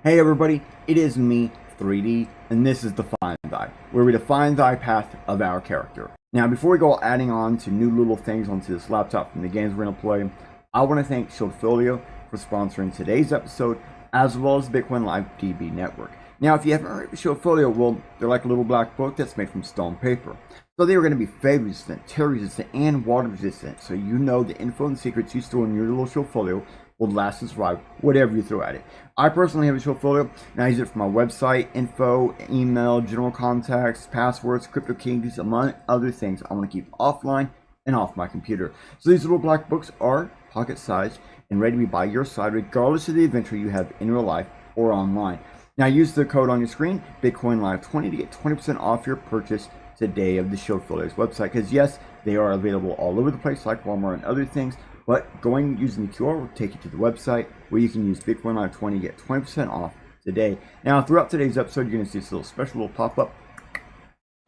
Hey everybody, it is me, 3D, and this is Definy Thy, where we define thy path of our character. Now before we go adding on to new little things onto this laptop from the games we're going to play, I want to thank soloPAW for sponsoring today's episode, as well as Bitcoin Live DB Network. Now if you haven't heard of soloPAW, well, they're like a little black book that's made from stone paper. So they are going to be fade resistant, tear resistant, and water resistant, so you know the info and secrets you store in your little soloPAW will last and survive whatever you throw at it. I personally have a soloPAW, and I use it for my website, info, email, general contacts, passwords, crypto keys, among other things I want to keep offline and off my computer. So these little black books are pocket-sized and ready to be by your side regardless of the adventure you have in real life or online. Now use the code on your screen, BitcoinLive20, to get 20% off your purchase today of the soloPAW's website, because yes, they are available all over the place like Walmart and other things, but going using the QR will take you to the website where you can use BitcoinLive20 to get 20% off today. Now throughout today's episode, you're going to see this little special little pop-up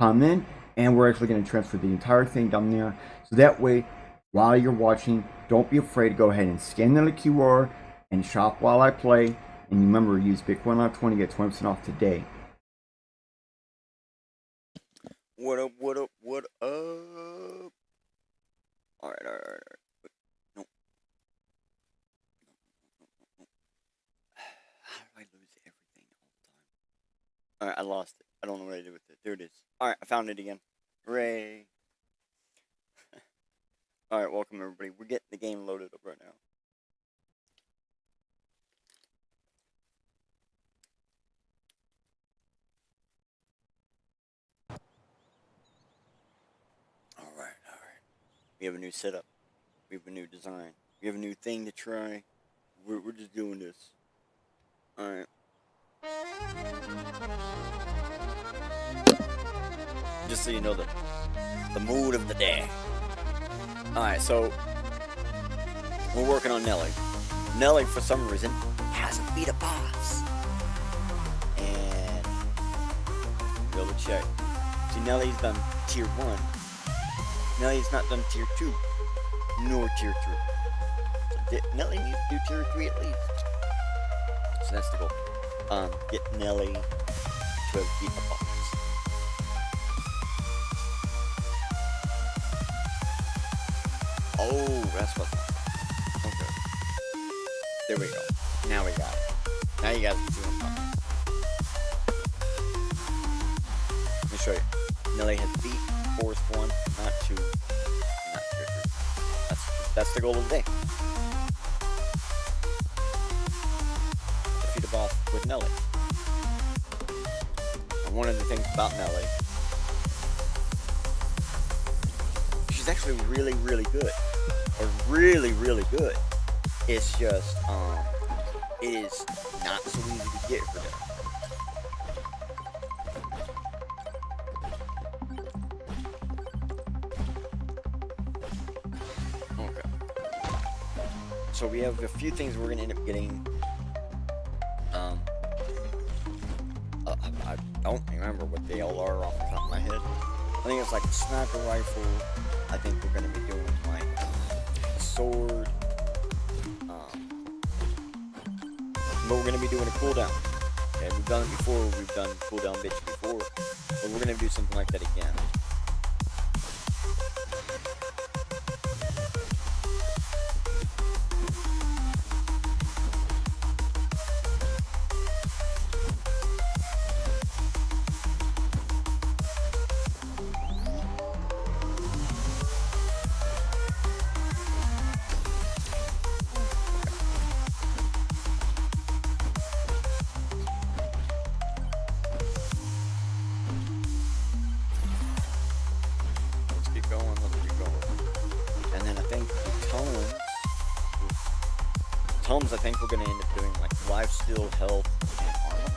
come in, and we're actually going to transfer the entire thing down there, so that way while you're watching, don't be afraid to go ahead and scan the QR and shop while I play, and remember, use BitcoinLive20 to get 20% off today. What up, what up, what up? Alright. Nope. How do I lose everything all the time? Alright, I lost it. I don't know what I did with it. There it is. Alright, I found it again. Hooray. Alright, welcome everybody. We're getting the game loaded up right now. Alright. We have a new setup. We have a new design. We have a new thing to try. We're just doing this. Alright. Just so you know the mood of the day. Alright, so we're working on Nelly. Nelly, for some reason, hasn't beat a boss. And double check. See, Nelly's done tier 1. Nelly's not done tier 2, nor tier 3. So Nelly needs to do tier 3 at least. So that's the goal. Get Nelly to beat a boss. Oh, that's what's up. Okay. There we go. Now we got it. Now you guys can see what I'm talking about. Let me show you. Nelly has beat Forest 1, not 2, not tier 3. That's the goal of the day. Defeat a boss with Nelly. And one of the things about Nelly, she's actually really, really good. Or really, really good. It's just, it is not so easy to get for them. Okay. So we have a few things we're gonna end up getting. I don't remember what they all are off the top of my head. I think it's like a sniper rifle. I think we're gonna be doing like a sword. But we're gonna be doing a cooldown. Okay, we've done it before. We've done cooldown bits before, but we're gonna do something like that again. Tomes, I think we're going to end up doing like lifesteal, health, and armor.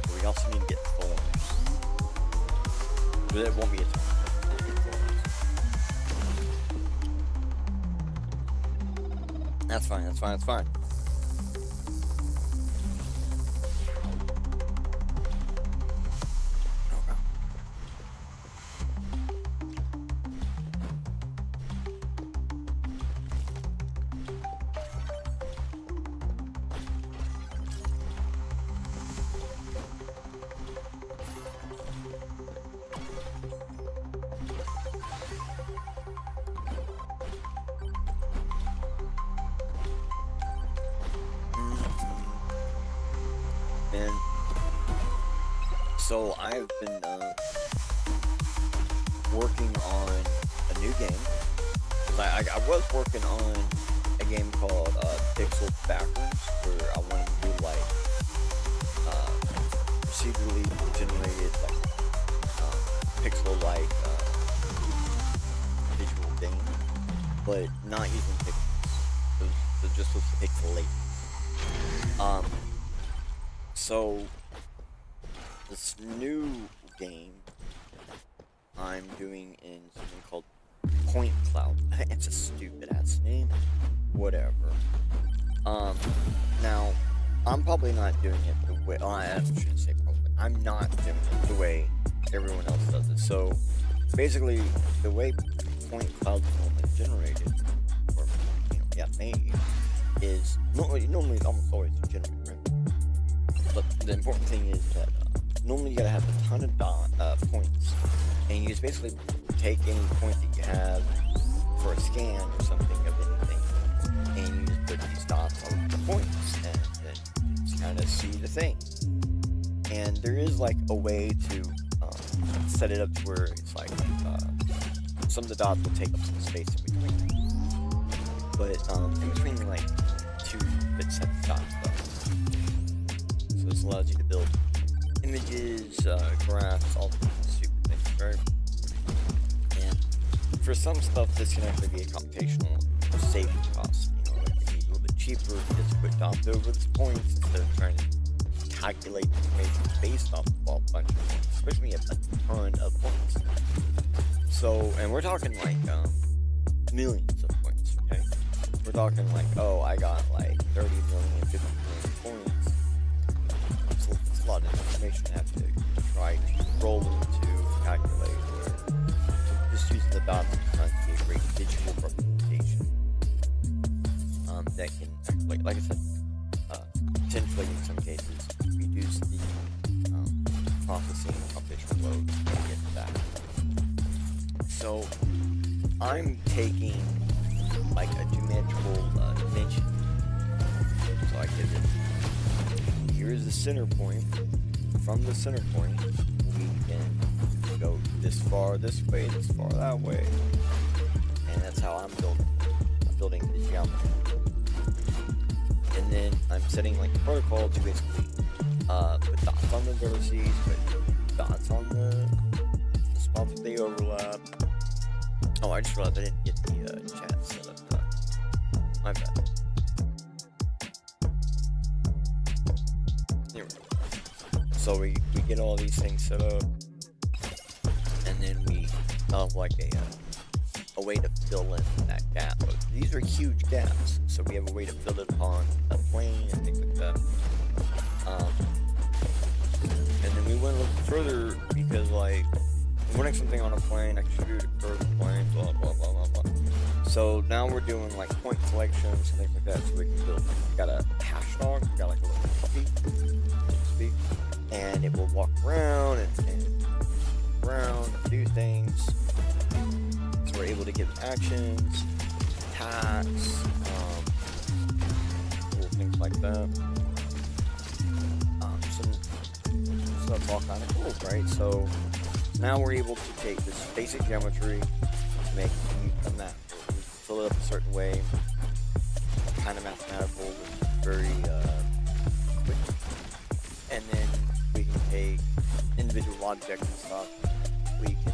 But we also need to get thorns. But it won't be a tome. It'll be thorns. That's fine. So I've been working on a new game. I was working on a game called Pixel Backwards, where I wanted to do like procedurally generated like pixel-like visual game, but not using pixels. It was just with pixelate. So this new game I'm doing in something called Point Cloud. It's a stupid ass name. Whatever. Now, I'm probably not doing it the way, I shouldn't say probably. I'm not doing it the way everyone else does it. So, basically, the way Point Cloud is normally generated, or, made, is, normally it's almost always generated, right? But the important thing is that, normally you gotta have a ton of points, and you just basically take any point that you have for a scan or something of anything, and you just put these dots on the points, and just kind of see the thing. And there is like a way to set it up to where it's like some of the dots will take up some space in between, but in between like two bit set dots though. So this allows you to build images, graphs, all these stupid things, right? And for some stuff, this can actually be a computational saving cost. It can be a little bit cheaper to just put dots over the points instead of trying to calculate information based off of a bunch of points, especially when you have a ton of points. So, and we're talking like millions of points, okay? We're talking like, oh, I got like 30 million, 50 million points. It's a lot of information to have to try to roll into a calculator. Just using the dots sometimes can be a great digital representation that can actually, like I said, potentially in some cases reduce the processing and computational load to get to that. So I'm taking like a geometrical dimension. So I give it, here's the center point. From the center point, we can go this far this way, this far that way. And that's how I'm building. I'm building the geometry. And then I'm setting like the protocol to basically put dots on the vertices, put dots on the spots that they overlap. Oh, I just realized I didn't get the chat set up. My bad. There we go. So we get all these things set up, and then we have like a way to fill in that gap. But these are huge gaps, so we have a way to fill it upon a plane and things like that. And then we went a little further because like running something on a plane, I can shoot it for the plane, blah blah blah blah blah. So now we're doing like point collections and things like that. So we can build. We got a hash dog. We got like a little puppy, so to speak, and it will walk around and around and do things. So we're able to give actions, attacks, little things like that. So that's all kind of cool, right? So now we're able to take this basic geometry to make a map. We fill it up a certain way, kind of mathematical, very quick. And then we can take individual objects and stuff. We can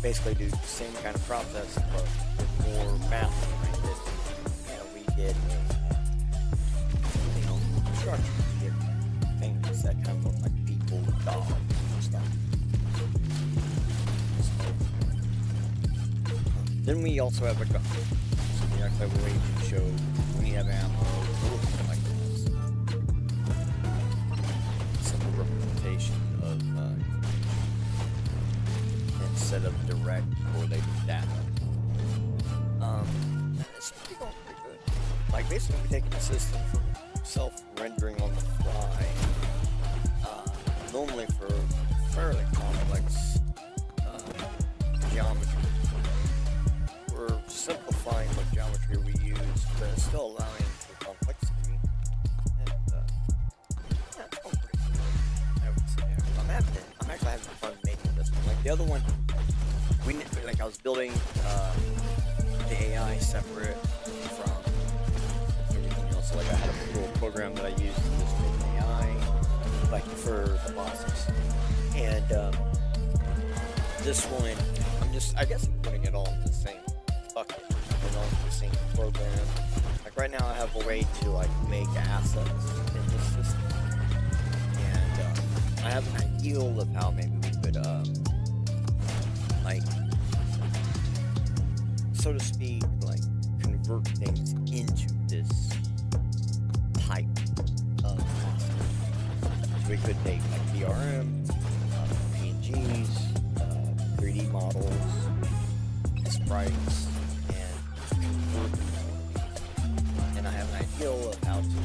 basically do the same kind of process, but with more math behind it. And we get a structure. We get things that kind of look like people, dogs, and stuff. Then we also have a gun. So we actually have a way to show when you have ammo, something like this. Simple representation of instead of direct correlated data. It's pretty going pretty good. Like basically we're taking the system from self-rendering on the fly. Normally for fairly complex geometry. We're simplifying what geometry we use, but still allowing for complexity. And yeah, it's going pretty good, I would say. I'm the other one, I was building the AI separate from everything else. So like I had a little program that I used to just make AI, like for the bosses. And this one, I guess I'm putting it all in the same bucket, and all in the same program. Like right now I have a way to like make assets in this system. And I have an ideal of how maybe we could like, so to speak, like convert things into this type of process. So we could take like DRM, PNGs, 3D models, sprites, and convert them. And I have an ideal of how to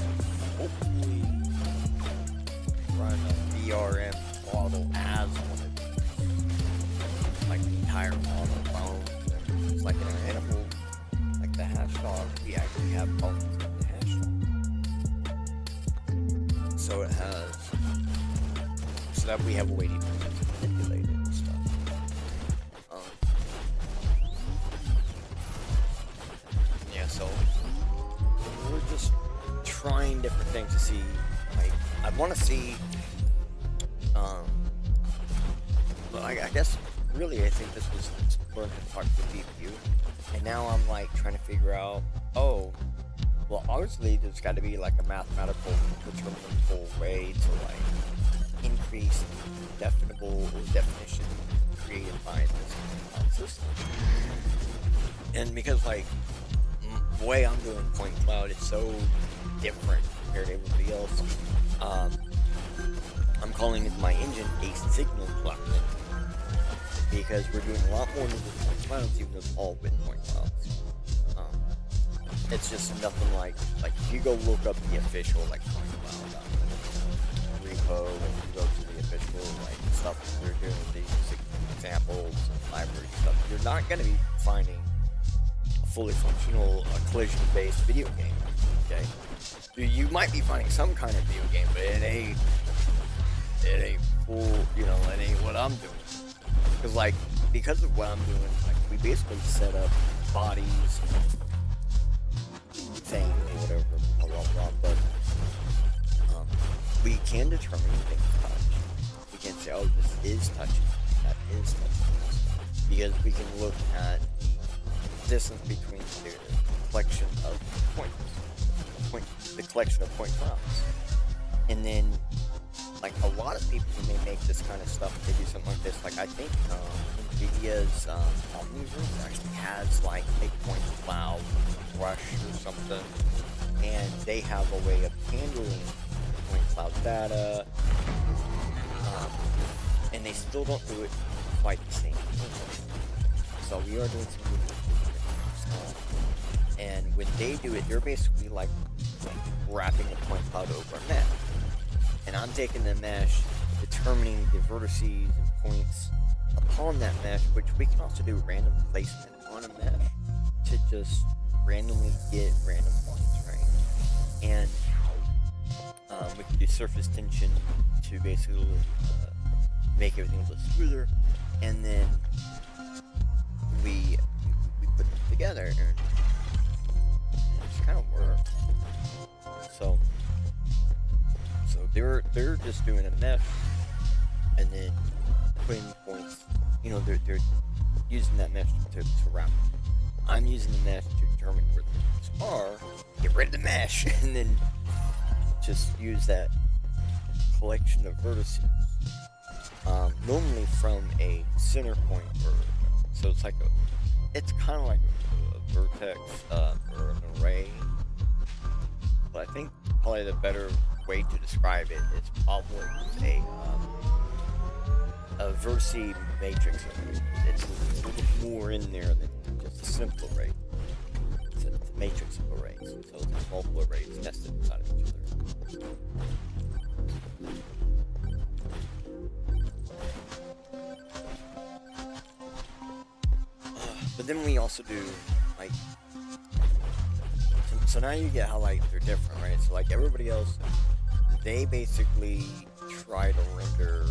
hopefully run a DRM model as one of these. Like the entire model, bones, and it's like in an animal, like the hash dog, we actually have bones in the hash dog. So it has, so that we have a way to manipulate it and stuff. Yeah, so we're just trying different things to see, like, I want to see, well, I guess, really, I think this was learning to talk to the GPU, and now I'm, like, trying to figure out, oh, well, obviously, there's got to be, like, a mathematical, determinable way to, like, increase definable definition created by this system. And because, like, the way I'm doing point cloud is so different compared to everybody else, I'm calling it my engine a signal cloud, because we're doing a lot more than just point clouds, even though it's all with point clouds. It's just nothing like if you go look up the official like point cloud repo, and you go to the official like stuff that they're doing, these examples and library stuff, you're not going to be finding a fully functional collision-based video game. Okay, you might be finding some kind of video game, but it ain't full, you know, it ain't what I'm doing. Because of what I'm doing, like, we basically set up bodies, things, or whatever, blah, blah, blah, but we can determine things touch. We can say, oh, this is touching, that is touching, because we can look at the distance between the collection of points, the collection of point clouds, and then, like, a lot of people when they make this kind of stuff, they do something like this. Like, I think NVIDIA's Omniverse actually has like a point cloud brush or something, and they have a way of handling point cloud data, and they still don't do it quite the same. So we are doing some really good stuff. And when they do it, they're basically like wrapping a point cloud over a mesh. And I'm taking the mesh, determining the vertices and points upon that mesh, which we can also do random placement on a mesh to just randomly get random points, right? And we can do surface tension to basically make everything a little smoother, and then we put them together, and it just kind of works. So they're just doing a mesh and then putting points, you know, they're using that mesh to wrap. I'm using the mesh to determine where the points are, get rid of the mesh, and then just use that collection of vertices, normally from a center point, so it's like it's kind of like a vertex or an array, but I think probably the better way to describe it is probably a vertice matrix array. It's a little more in there than just a simple array. It's a matrix of arrays, so it's multiple arrays nested inside of each other. But then we also do like, so now you get how like they're different, right? So like everybody else, they basically try to render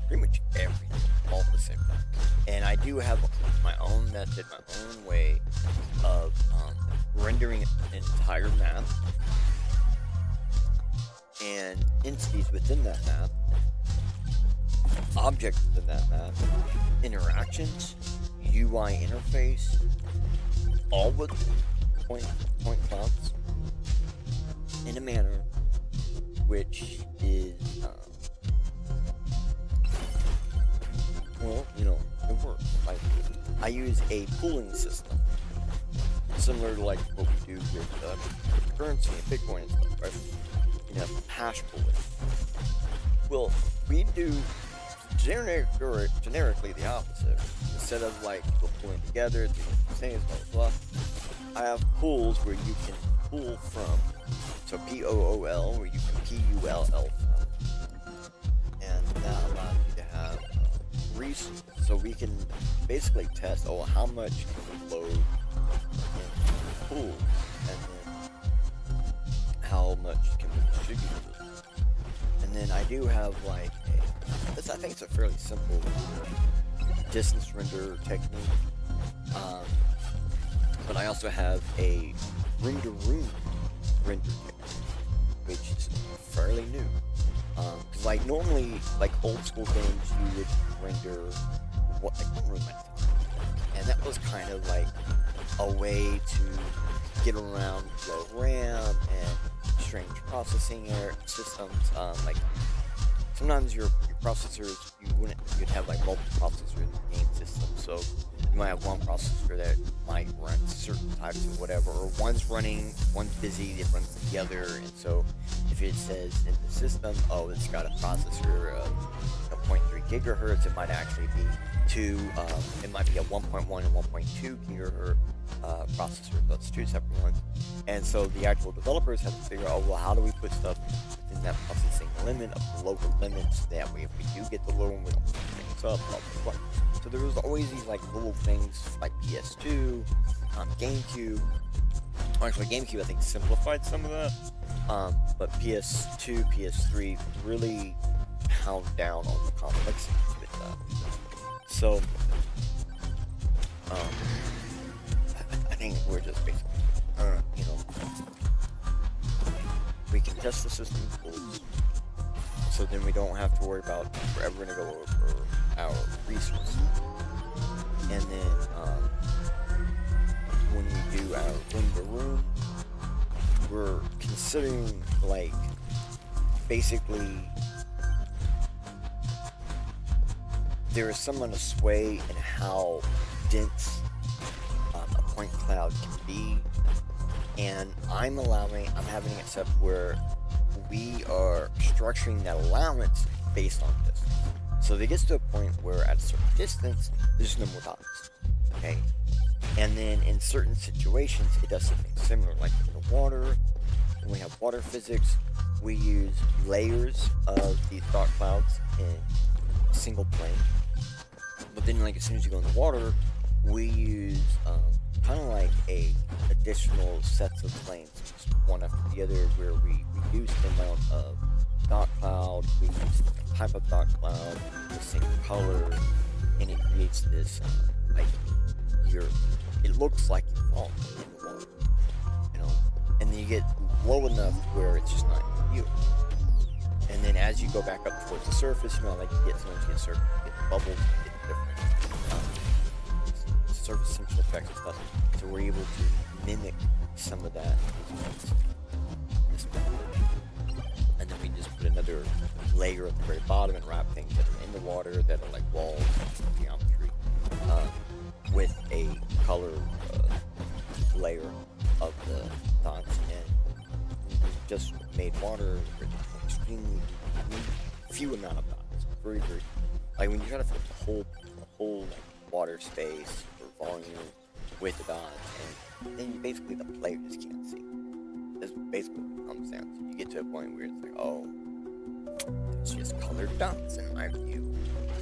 pretty much everything all at the same time. And I do have my own method, my own way of rendering an entire map and entities within that map, objects within that map, interactions, UI interface, all with point clouds in a manner which is well, you know, it works. Like, I use a pooling system similar to like what we do with currency and Bitcoin and stuff, right? You know, hash pooling. Well, we do generically the opposite. Instead of like people pulling together, doing things, blah blah blah. I have pools where you can pull from. So POOL, where you can PULL from, and that allows you to have resources. So we can basically test, how much can we load in the pool, and then how much can we distribute it. And then I do have like I think it's a fairly simple distance render technique, but I also have a room-to-room render technique, which is fairly new. Because like normally, like old school games, you would render one room at a time, and that was kind of like a way to get around low RAM and strange processing systems. Like sometimes your processors, you'd have like multiple processors in the game system, so you might have one processor that might run certain types of whatever, or one's busy, it runs the other, and so if it says in the system, it's got a processor of 0.3 gigahertz, it might actually be it might be a 1.1 and 1.2 gigahertz processor, so it's two separate ones. And so the actual developers have to figure out, how do we put stuff within that processing limit of the local limits, that way if we do get the low one, we don't fuck things up, blah blah blah. So there was always these like little things like PS2, GameCube. Actually, GameCube I think simplified some of that, but PS2, PS3 really pound down on the complexity with that. So I think we're just basically, we can test the system tools, so then we don't have to worry about forever gonna go over our resources. And then when we do our room-to-room, we're considering like basically there is some amount of sway in how dense a point cloud can be, and I'm having it set where we are structuring that allowance based on distance. So it gets to a point where at a certain distance, there's no more dots, okay? And then in certain situations, it does something similar, like in the water. When we have water physics, we use layers of these dot clouds in a single plane. But then, like, as soon as you go in the water, we use kind of like a additional sets of planes, just one after the other, where we reduce the amount of dot cloud, we use different type of dot cloud, the same color, and it creates this it looks like you're falling in the water, and then you get low enough where it's just not you. And then as you go back up towards the surface, like you get surface, you get bubbles, you get different surface central effects and stuff. So we're able to mimic some of that. And then we just put another layer at the very bottom and wrap things that are in the water that are like walls, geometry, with a color layer of the dots, and just made water with extremely few amount of dots. Very, very, like when you try to fit the whole like water space or volume with the dots, and then basically the player just can't see. That's basically what it comes down to. You get to a point where it's like, it's just colored dots in my view.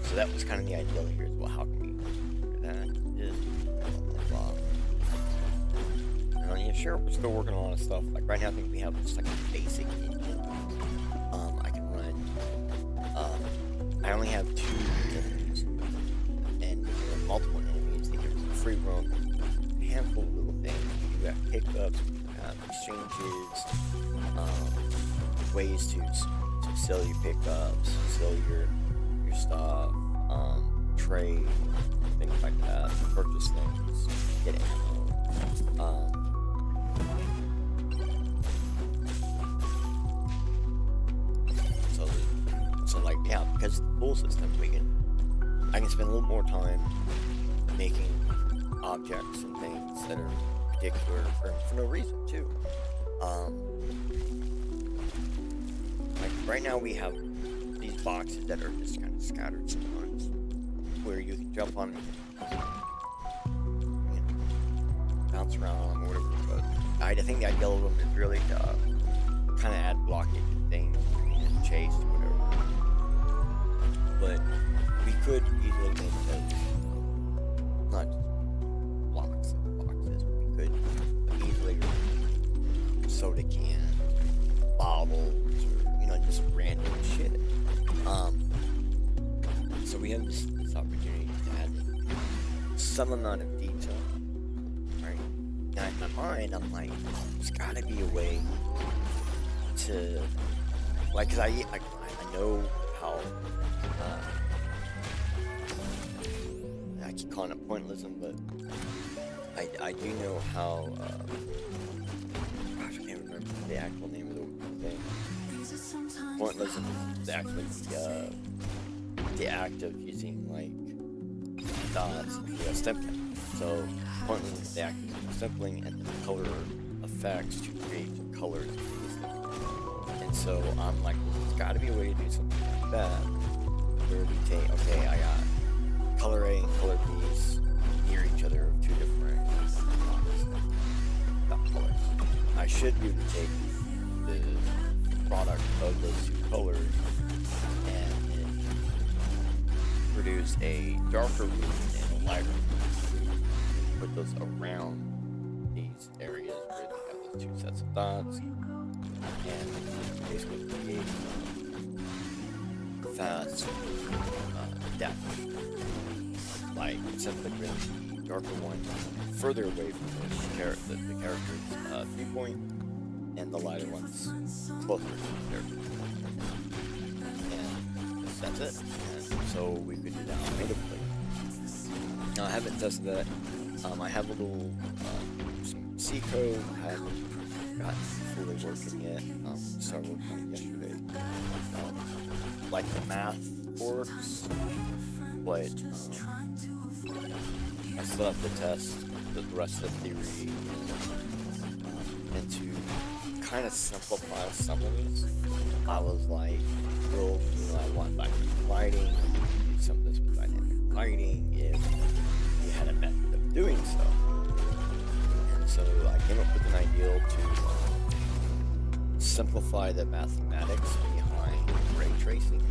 So that was kind of the ideal here as well. How can we do that? Yeah, sure, we're still working on a lot of stuff. Like right now, I think we have just like a basic engine. I can run. I only have 2 enemies, and if there are multiple enemies, they give us a free roam, a handful of little things. You got pickups, exchanges, ways to sell your pickups, sell your stuff, trade, things like that, purchase things, get ammo. So like, yeah, because the pool system, I can spend a little more time making objects and things that are particular for no reason too. Like right now we have these boxes that are just kind of scattered sometimes, where you can jump on them, bounce around on them or whatever. But I think the idea of them is really to kind of add blockage and things, and chase or whatever. But we could easily make those not just blocks of boxes. We could easily soda cans, bottles, or just random shit. So we have this opportunity to add some amount of detail. Right? Now in my mind, I'm like, there's gotta be a way to, like, cause I know how. I keep calling it pointillism, but I do know how. Gosh, I can't remember the actual name of the thing. Pointillism is actually the act of using like dots, stippling. So pointillism is the act of using stippling and the color effects to create colors. And so I'm like, well, there's got to be a way to do something like that, where we take, okay, I got color A and color B near each other of 2 different colors. I should be able to take the product of those 2 colors and produce a darker room and a lighter room. Put those around these areas where they have those 2 sets of dots, and basically create fast depth. Like simply bring the darker one further away from the character's viewpoint, and the lighter one's closer to the character. And that's it. And so we could do that natively. Now I haven't tested that. I have a little some C code. I haven't gotten fully working yet. Started working on it yesterday. Like the math works, but I still have to test the rest of the theory and to kind of simplify some of these. I was like, well, I want dynamic lighting, do some of this with dynamic lighting if you had a method of doing so. And so I came up with an ideal to simplify the mathematics behind ray tracing.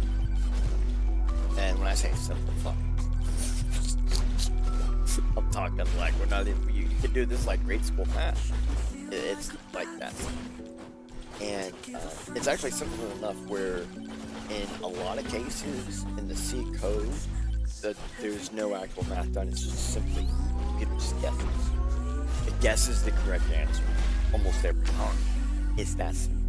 And when I say simplify, I'm talking like we're not even, you can do this like grade school math. It's like that. And it's actually simple enough where in a lot of cases in the C code that there's no actual math done. It's just simply people's guesses. It guesses the correct answer almost every time. It's that simple.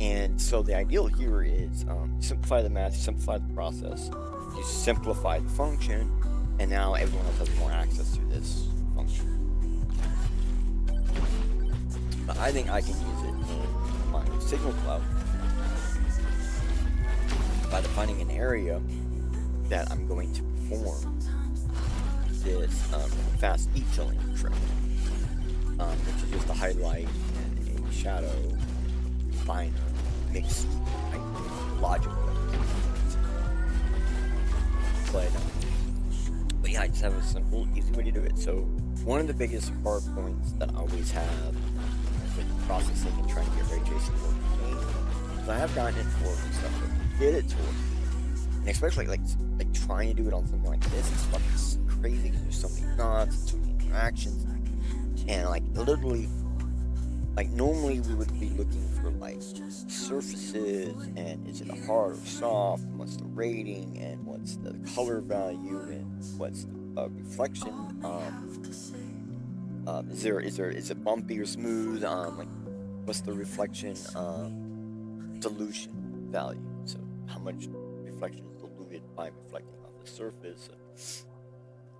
And so the ideal here is simplify the math, simplify the process, you simplify the function, and now everyone else has more access to this function. But I think I can use it in my signal cloud by defining an area that I'm going to perform this fast detailing trick, which is just a highlight and a shadow finer mixed logic. But yeah, I just have a simple, easy way to do it. So one of the biggest hard points that I always have with processing and trying to get ray tracing working for me, because I have gotten it to work and stuff, but get it to work, and especially like trying to do it on something like this is fucking crazy because there's so many knots and so many interactions, and like literally like normally we would be looking for like surfaces, and is it a hard or soft, and what's the rating, and what's the color value, and what's the reflection, is it bumpy or smooth, like what's the reflection dilution value, so how much reflection is diluted by reflecting off the surface.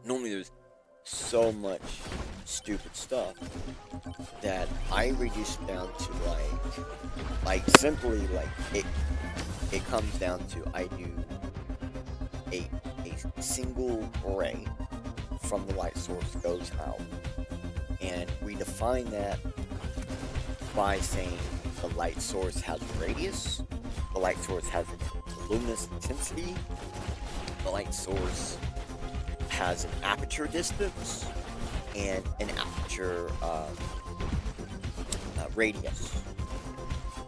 Normally there's so much stupid stuff that I reduce it down to like simply like it comes down to I do a single ray from the light source goes out, and we define that by saying the light source has a radius, the light source has a luminous intensity, the light source has an aperture distance, and an aperture radius.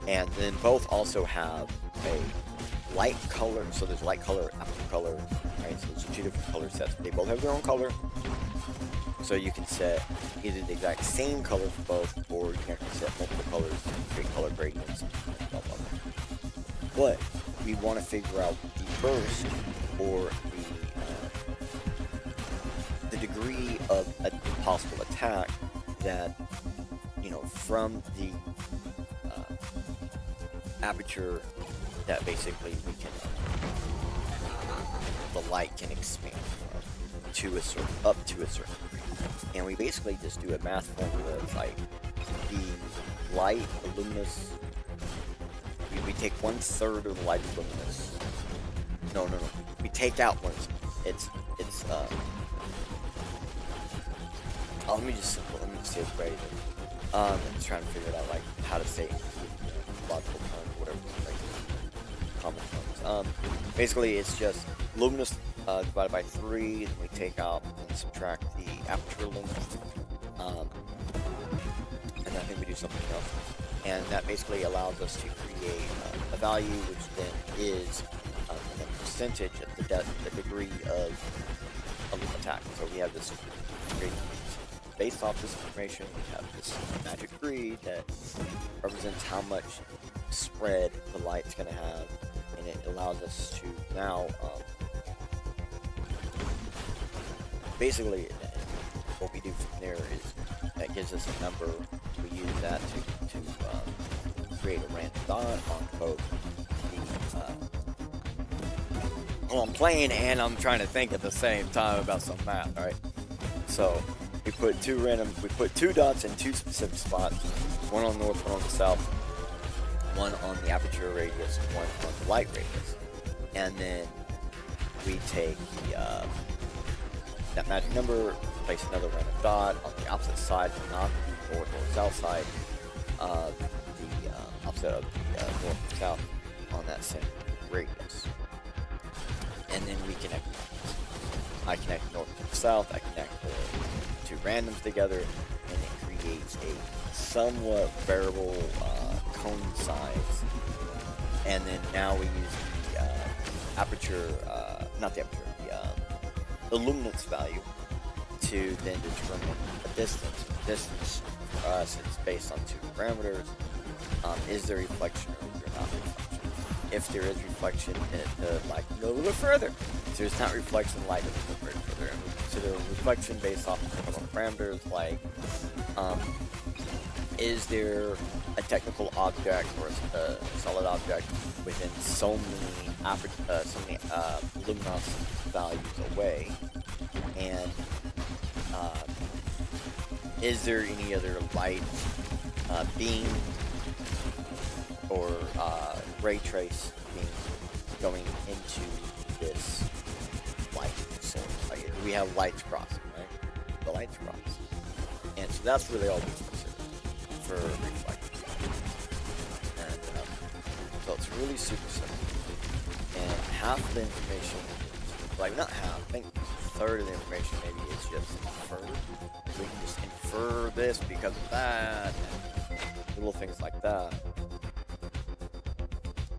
And then both also have a light color, so there's light color, aperture color, right? So there's two different color sets. They both have their own color. So you can set either the exact same color for both, or you can actually set multiple colors and create color gradients, blah, blah, blah. But we want to figure out the burst, or the degree of a possible attack that, you know, from the aperture that basically we can, the light can expand to a certain, up to a certain degree. And we basically just do a math formula of like the light, the luminous, we take 1/3 of the light of luminous. No. We take out one. It's let me just say it right. I'm just trying to figure it out, like how to say it in logical terms, whatever, like common terms. Basically, it's just luminous divided by 3, then we take out and subtract the aperture luminous, and I think we do something else, and that basically allows us to create a value which then is a percentage of the degree of attack. So we have this degree. Based off this information, we have this magic degree that represents how much spread the light's going to have, and it allows us to now basically what we do from there is that gives us a number. We use that to create a random dot on both the well, I'm playing and I'm trying to think at the same time about some math, right? So we put two dots in two specific spots, one on the north, one on the south, one on the aperture radius, one on the light radius, and then we take that magic number, place another random dot on the opposite side, not the north or south side, the opposite of the north and south on that same radius, and then we connect. I connect north to the south, I connect the two randoms together, and it creates a somewhat variable cone size. And then now we use the aperture, not the aperture, the luminance value to then determine a distance. Distance for us is based on two parameters. Is there reflection or is there not reflection? If there is reflection, the light can go a little further. If there's not reflection, the light doesn't go very further. And we consider reflection based off of technical parameters like, is there a technical object or a solid object within so many luminous values away, and is there any other light beam or ray trace being going into this light source? Like, we have lights crossing, right? The lights cross, and so that's really all we consider for reflection. And so it's really super simple. And half of the information, like not half, I think a third of the information maybe is just inferred. We can just infer this because of that, and little things like that.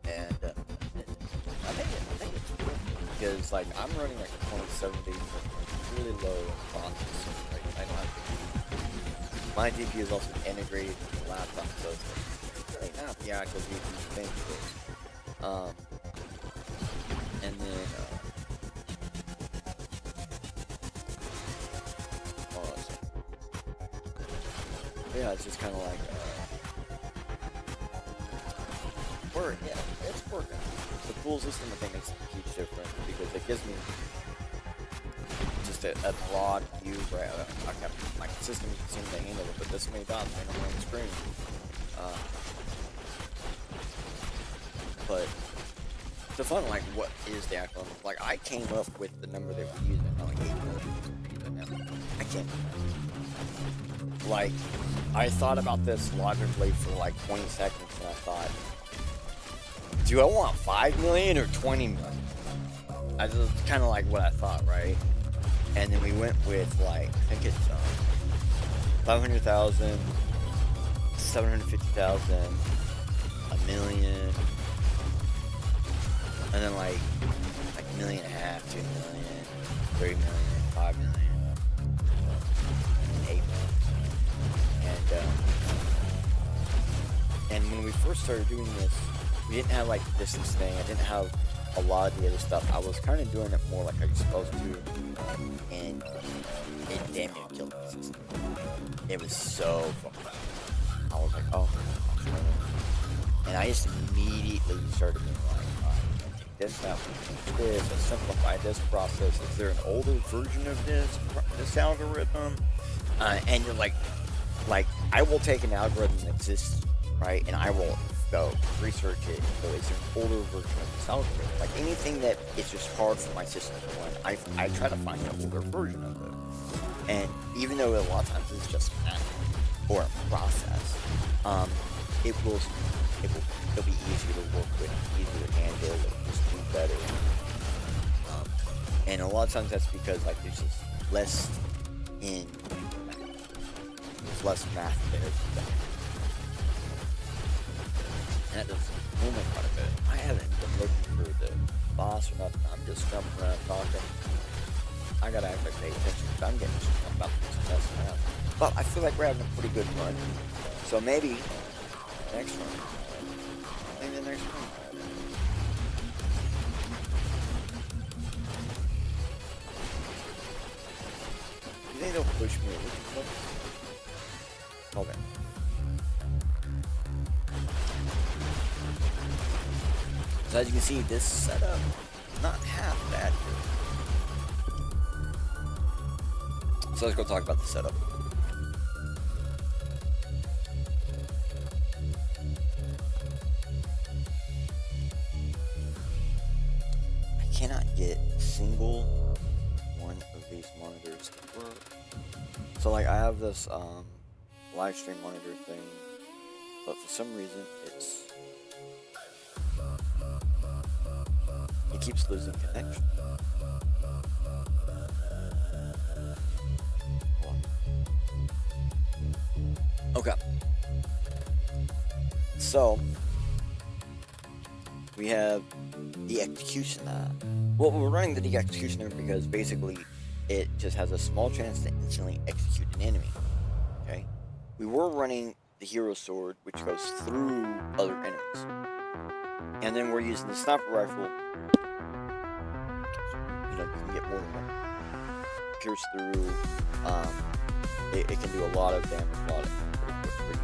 And I think it's good because like I'm running like 2070, really low processor. Like I don't have my GPU is also integrated with the laptop, so it's really not the actual GPU you think it is. And then, hold on a second. Yeah, it's just kind of like, yeah, it's working. The pool system, I think, makes a huge difference because it gives me just a broad view, right? My system seems to handle it, but this many dots on one screen. But the fun, like, what is the actual number? Like, I came up with the number that we're using, like 8 million. I can't. Like, I thought about this logically for like 20 seconds, and I thought, do I want 5 million or 20 million? That's kind of like what I thought, right? And then we went with like, I think it's 500,000, 750,000, a million, and then like $1.5 million, 2 million, 3 million, 5 million, 8 million. And when we first started doing this, we didn't have like distance thing. I didn't have a lot of the other stuff. I was kind of doing it more like I was supposed to, and it damn near killed the system. It was so fun. I was like, oh, and I just immediately started being like, I take this out, this, I simplify this process. Is there an older version of this algorithm? And you're like, I will take an algorithm that exists, right, and I will go research it. So is there an older version of this algorithm? Like anything that is just hard for my system to run, I try to find an older version of it. And even though a lot of times it's just math or a process, it'll be easier to work with, easier to handle, it'll just do better. And a lot of times that's because like there's just less math there. And that does movement quite a bit. I haven't been looking for the boss or nothing. I'm just jumping around talking. I gotta actually pay attention because I'm getting about this messing around. But I feel like we're having a pretty good run. So maybe next run. Maybe the next run. You think they'll push me? Okay. So as you can see, this setup is not half bad here. So let's go talk about the setup. I cannot get a single one of these monitors to work. So like I have this live stream monitor thing, but for some reason it keeps losing connection. Okay. So we have the execution. Well, we're running the executioner because basically it just has a small chance to instantly execute an enemy. Okay. We were running the hero sword, which goes through other enemies, and then we're using the sniper rifle. You know, you can get more than one. Pierce through. It can do a lot of damage, a lot of pretty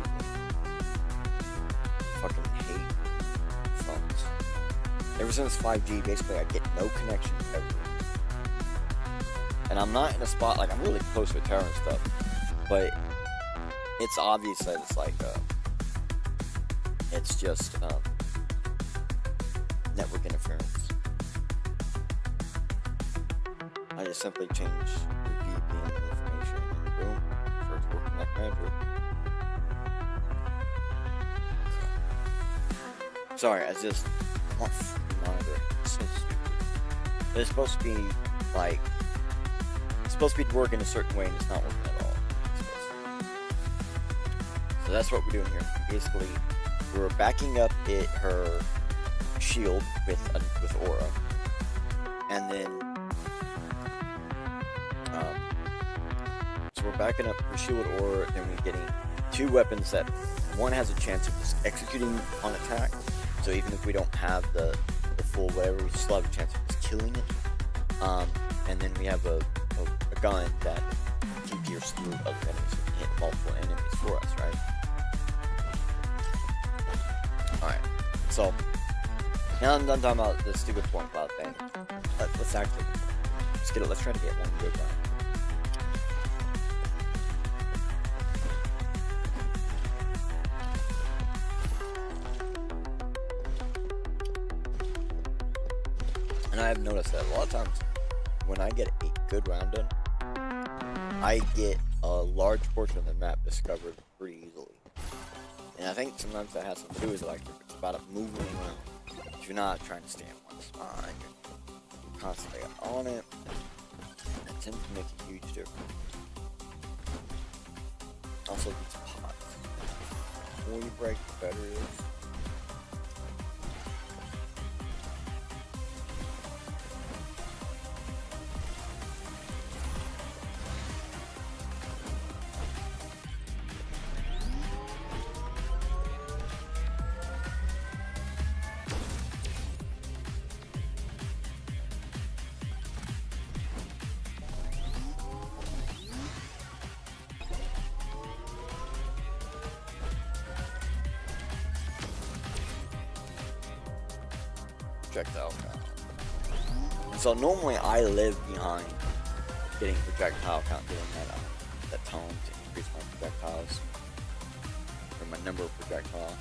fucking hate phones. Ever since 5G, basically, I get no connection ever. And I'm not in a spot, like, I'm really close to a tower and stuff, but it's obvious that it's like, it's just, network interference. I just simply change the VPN information and boom, starts working like magic. Sorry, I just want to monitor it. It's so stupid. It's supposed to be like, it's supposed to be working a certain way and it's not working at all. So that's what we're doing here. Basically, we're backing up her shield with aura, and then so we're backing up her shield with aura, then we're getting two weapons that one has a chance of just executing on attack. So even if we don't have the full whatever, we still have a chance of just killing it. And then we have a gun that can pierce through other enemies and hit multiple enemies for us, right? Alright, so now I'm done talking about the stupid point cloud thing. Let's actually let's try to get one good done. And I have noticed that a lot of times when I get a good round done, I get a large portion of the map discovered pretty easily. And I think sometimes that has something to do with, like, it's about moving around. If you're not trying to stay in one spot, you're constantly on it. It tends to make a huge difference. Also, these pots. The more you break, the better it is. Projectile count. So normally I live behind getting projectile count, doing that tone to increase my projectiles or my number of projectile.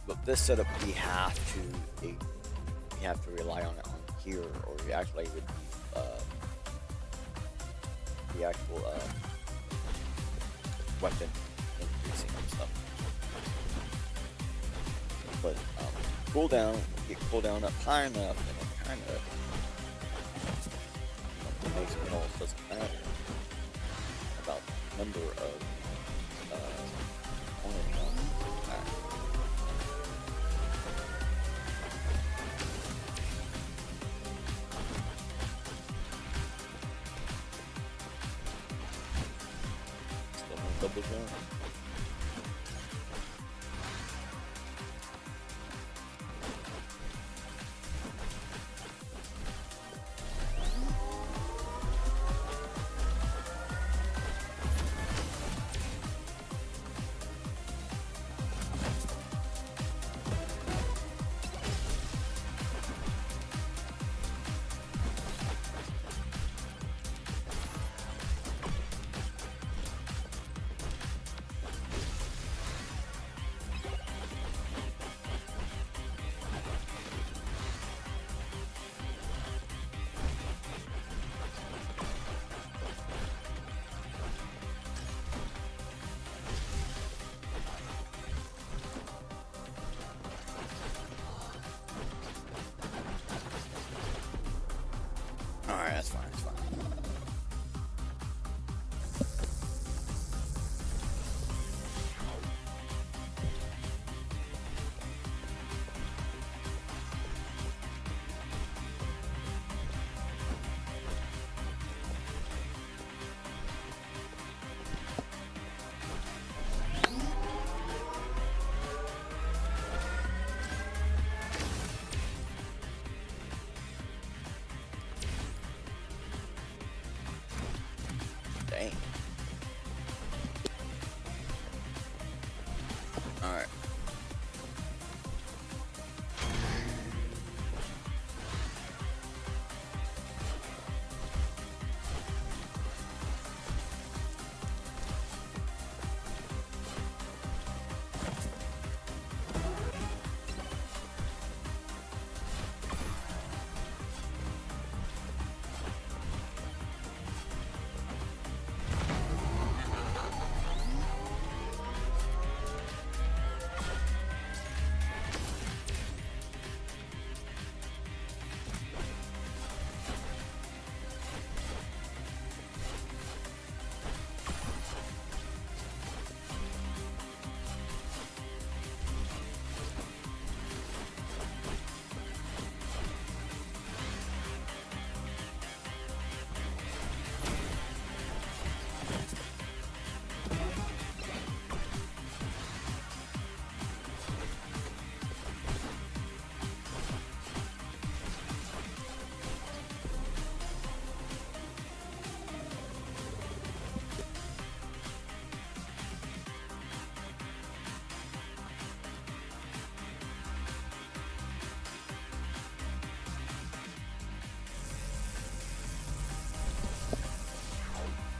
But this setup we have to rely on it on here, or we actually would the actual weapon increasing and stuff. But cooldown, get cooldown up high enough, and it kind of makes it almost doesn't matter about the number of opponents on attack. Still no double jump.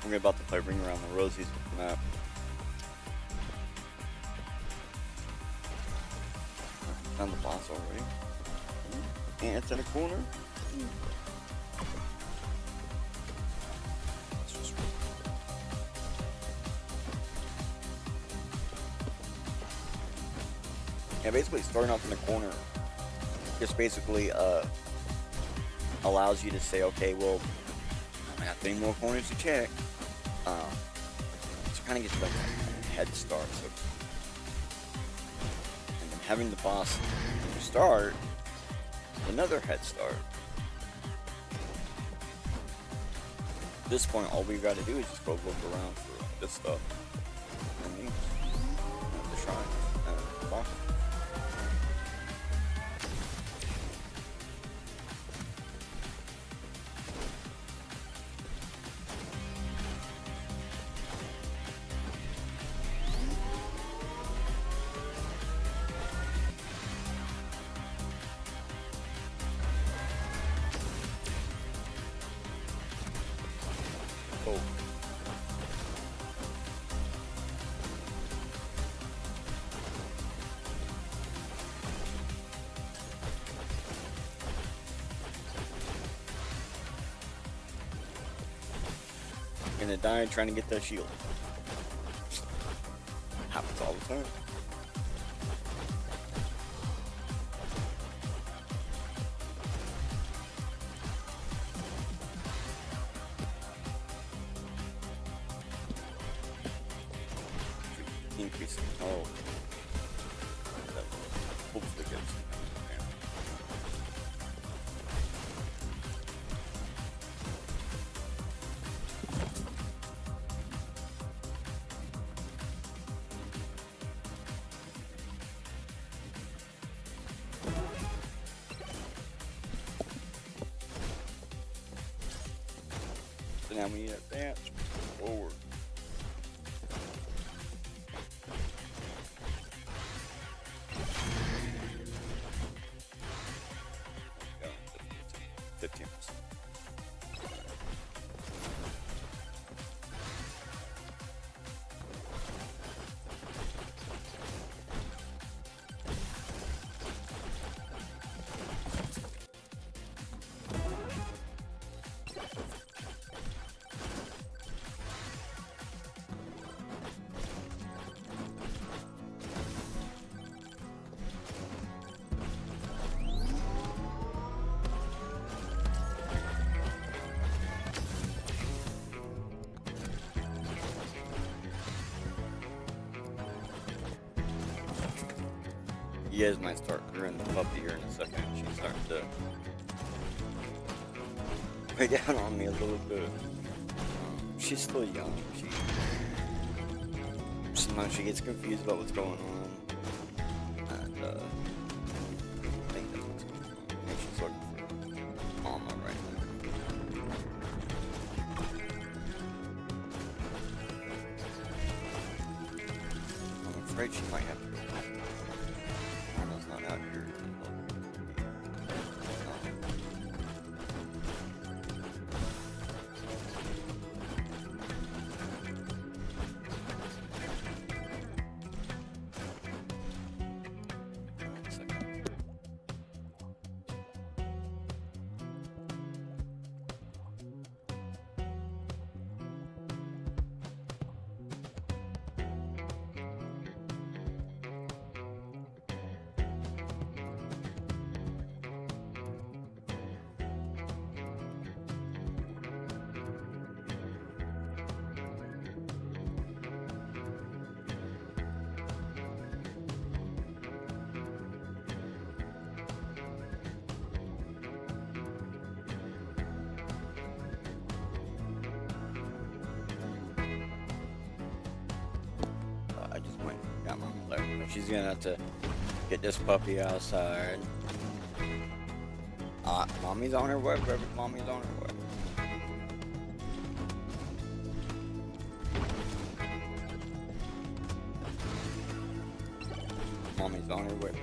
We're about to play Ring Around the Rosies with the map. Found the boss already. Ants in a corner. Yeah, basically starting off in the corner just basically allows you to say, okay, well, I don't have any more corners to check. So kind of gets like a head start. So, and then having the boss start, another head start. At this point, all we got to do is just go look around for this stuff. And these, the shrines, and the boss. Oh. Gonna die trying to get that shield. Happens all the time. Increasing. Oh. That hopefully gets yeah. So now we advance forward. Go 15%. You guys might start hearing the puppy here in a second. She's starting to weigh down on me a little bit. She's still young. Sometimes she gets confused about what's going on. And I think that's what's going on. I think she's looking for mama right now. I'm afraid she might have to go back. Mama's not out here. I just went and got Mama there. She's gonna have to get this puppy outside. Mommy's on her way, baby. Mommy's on her way. Mommy's on her way, baby.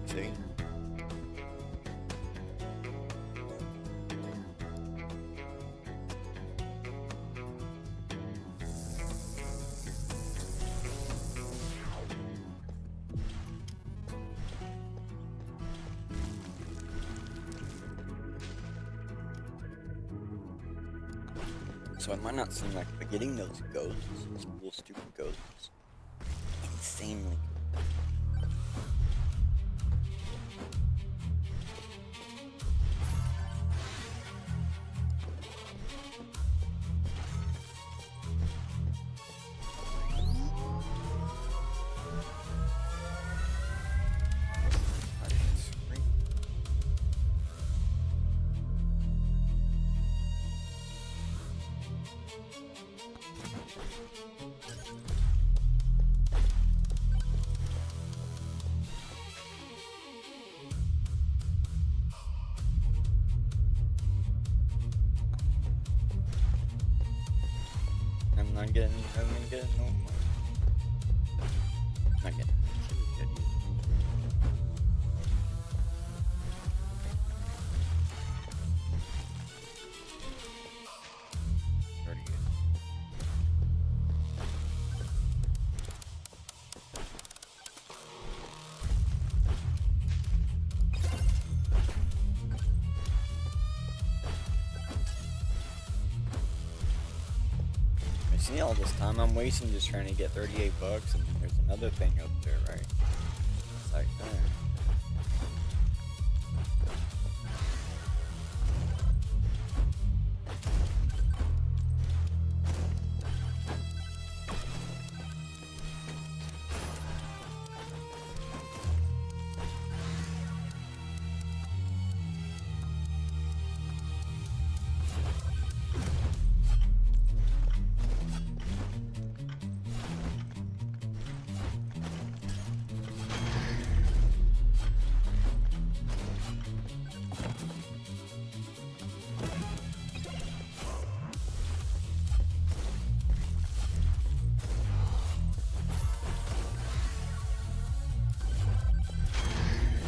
See? So it might not seem like, but getting those ghosts, those cool stupid ghosts, insanely cool. I'm not getting no more. Not getting good either. Pretty good. See, all this time I'm wasting just trying to get 38 bucks, and then there's another thing up there, right? It's like,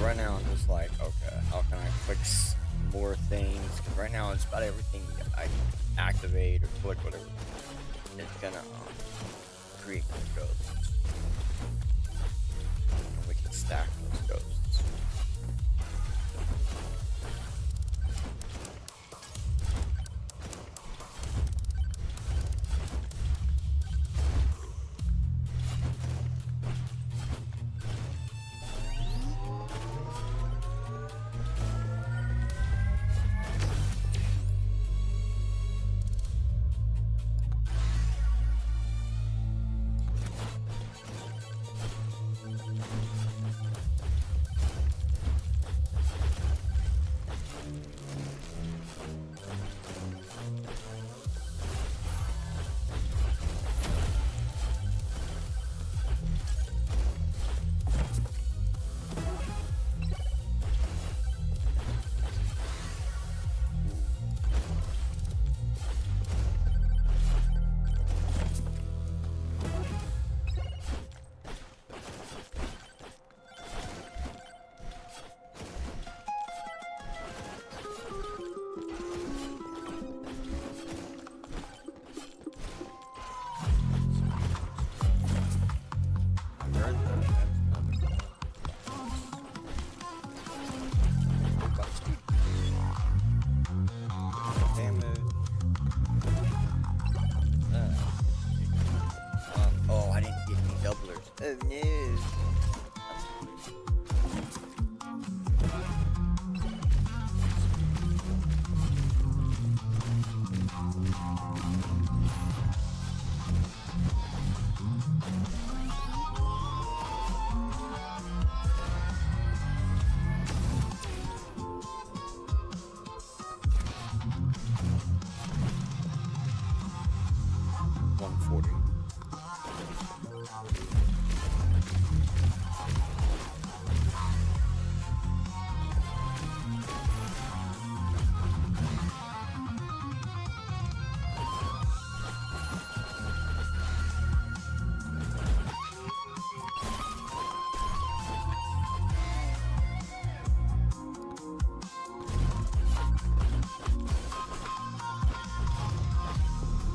right now I'm just like, okay, how can I fix more things? Because right now it's about everything I activate or click, whatever. It's gonna create more ghosts. And we can stack those ghosts. Oh, I didn't get any doublers.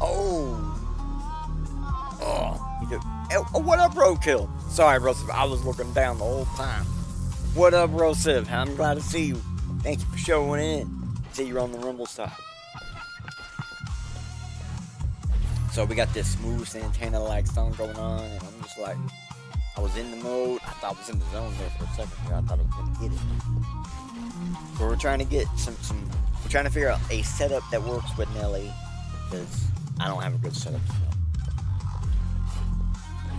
Oh no. Oh, what up, Roadkill? Sorry, bro. I was looking down the whole time. What up, Rosiv? I'm glad to see you. Thank you for showing in. See you on the Rumble side. So we got this smooth Santana-like song going on, and I'm just like, I was in the mode. I thought I was in the zone there for a second. I thought I was gonna get it. So we're trying to get we're trying to figure out a setup that works with Nelly, because I don't have a good setup.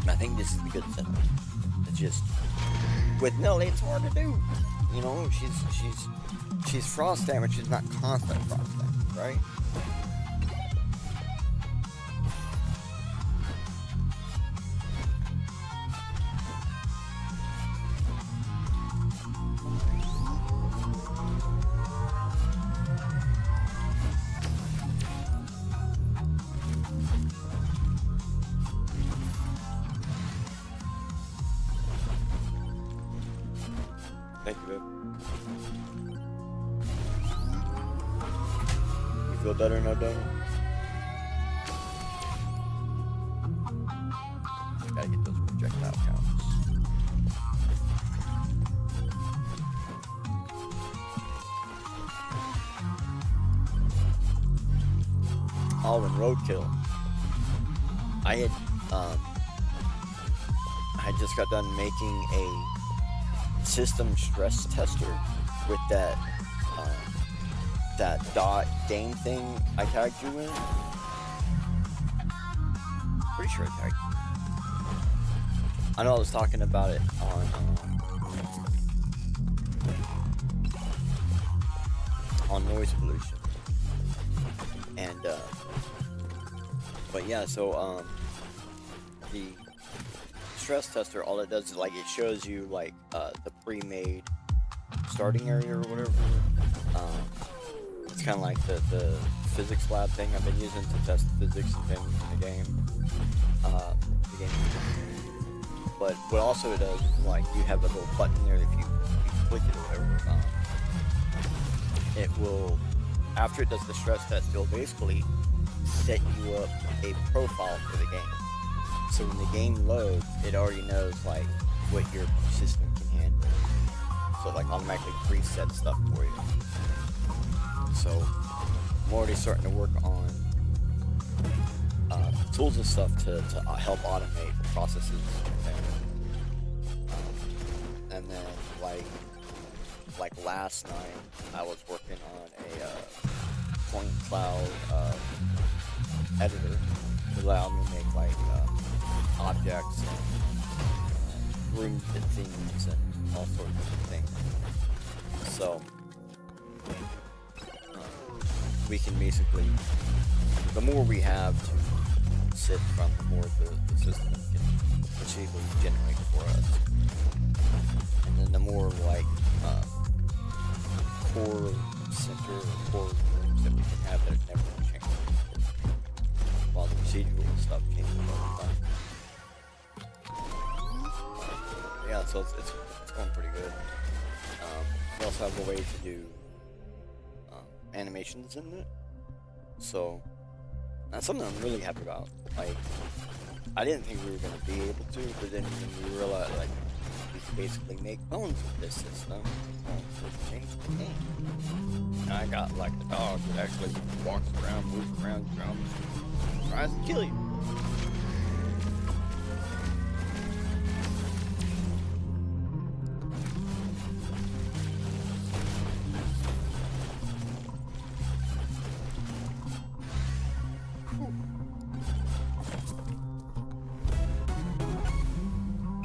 And I think this is the good setup. It's just with Nelly, it's hard to do. You know, she's frost damage. She's not constant frost damage, right? Thank you, babe. You feel better now, Daniel? Gotta get those projectile counts. Oh, and roadkill. I just got done making a system stress tester with that dot game thing I tagged you in. Pretty sure I tagged you. I know I was talking about it on noise pollution, and but yeah, so the stress tester, all it does is like it shows you like the pre-made starting area or whatever. It's kind of like the physics lab thing I've been using to test the physics and things in the game. But what also it does is like you have a little button there, if you click it or whatever, it will, after it does the stress test, it'll basically set you up a profile for the game. So when the game loads, it already knows like what your system can handle. So like automatically preset stuff for you. So I'm already starting to work on tools and stuff to help automate processes. And then like last night, I was working on a point cloud editor to allow me to make like objects and room themes and all sorts of things. So we can basically, the more we have to sit from, the more the system can achievely generate for us. And then the more like core center or core rooms that we can have that never change, while the procedural stuff changes all the time. Yeah, so it's going pretty good. We also have a way to do animations in it, so that's something I'm really happy about. Like, I didn't think we were gonna be able to, but then when we realized like we could basically make bones with this system, to change the game. And I got like a dog that actually walks around, moves around, jumps, tries to kill you.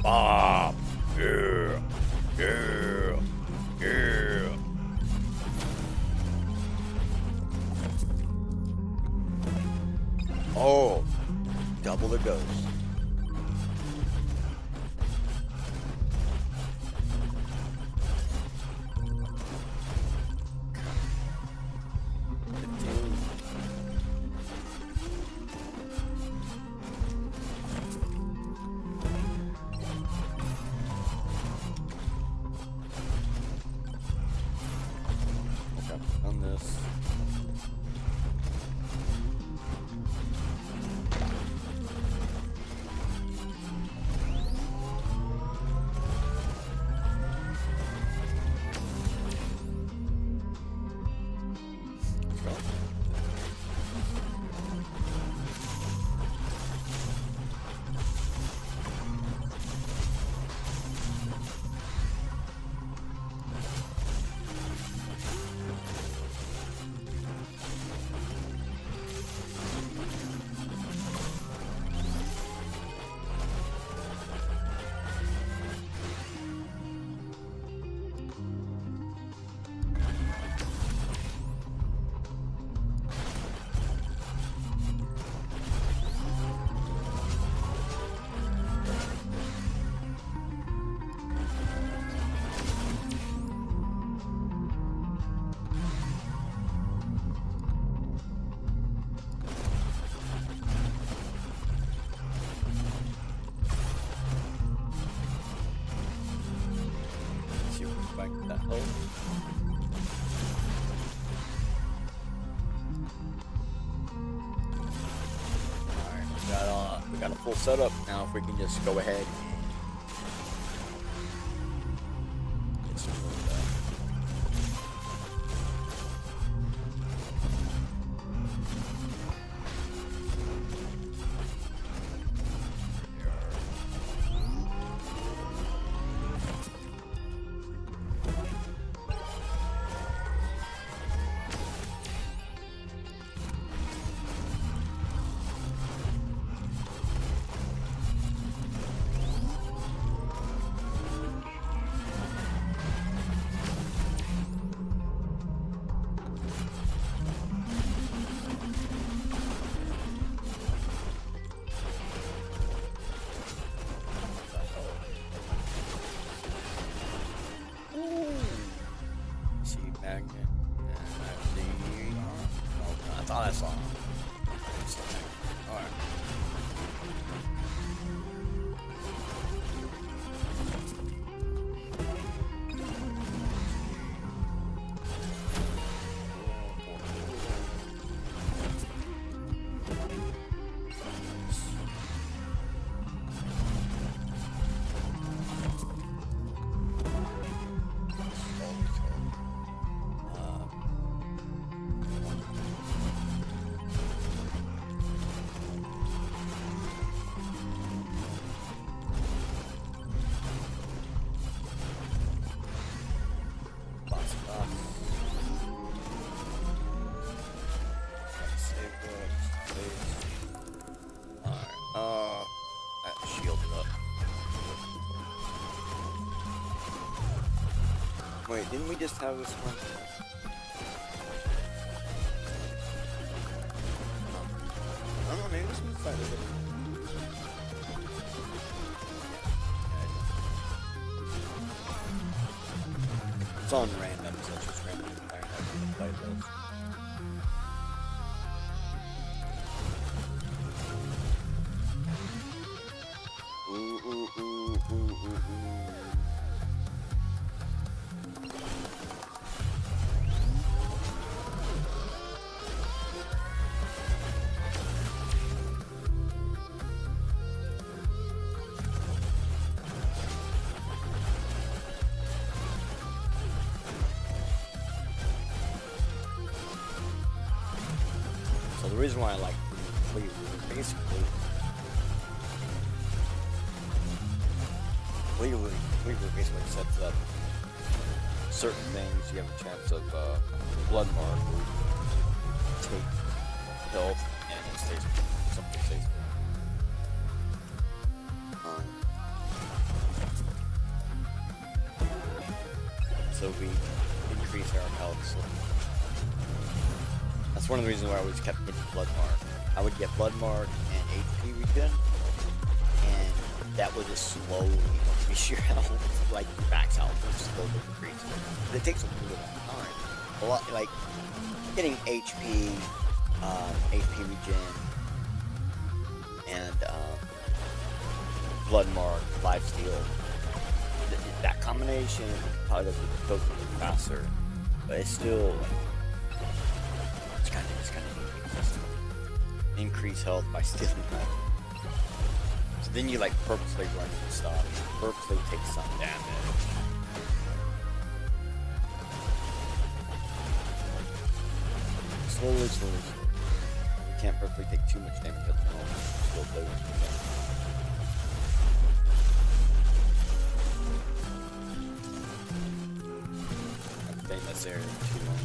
Bob, yeah, yeah, yeah. Oh, double the ghost. On this. Alright, we got a full setup. Now if we can just go ahead and get some of that. Magnet. I thought I saw him. Alright. Wait, didn't we just have this one? I don't know, maybe this one's fine. It's on random, so it's just random. I play this. So the reason why I like basically basically sets up certain things. You have a chance of blood mark or take health and it stays something stays. So we increase our health. So that's one of the reasons why I always kept getting blood mark. I would get blood mark and HP regen, and that would just slowly increase your health, like your max health would slowly increase. But it takes a little bit of time. A lot, like getting HP, HP regen, and blood mark, lifesteal. That combination probably goes a little faster, but it's still like, it's kind of increase health by stealing that. So then you like purposely run and stop, purposely take some damage. Slowly. You can't purposely take too much damage at the moment. Still play with it. This area too long.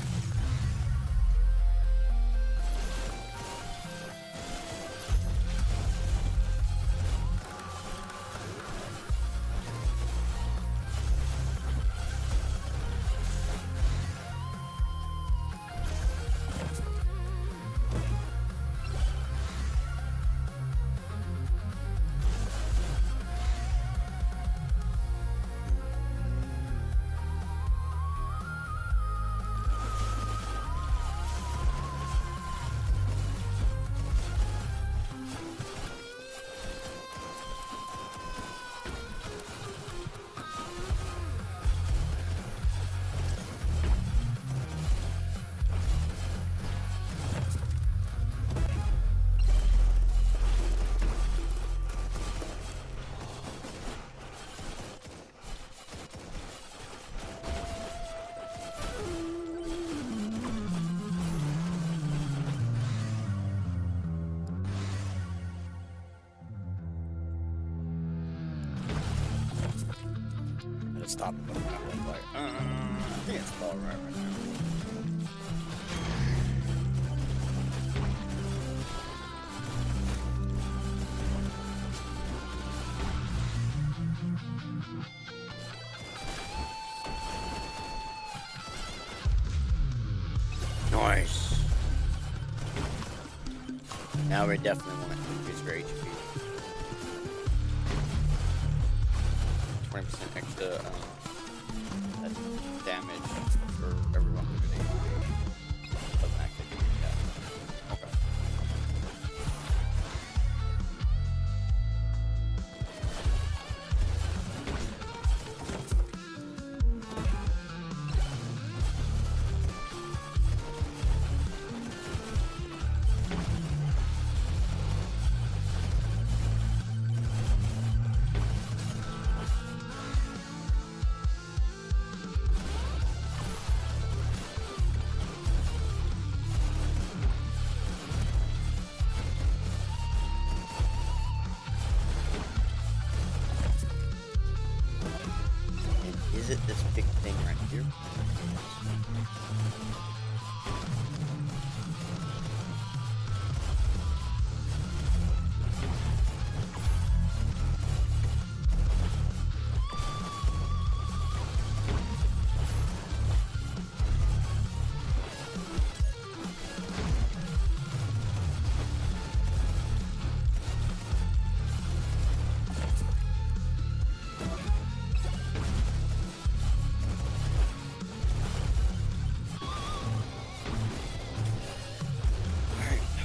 the stop button. I was like, I think it's all right now. Nice. Now we definitely want to increase our HP. 20% extra damage for everyone with an HP. Doesn't actually do that. Okay. Is it this big thing right here?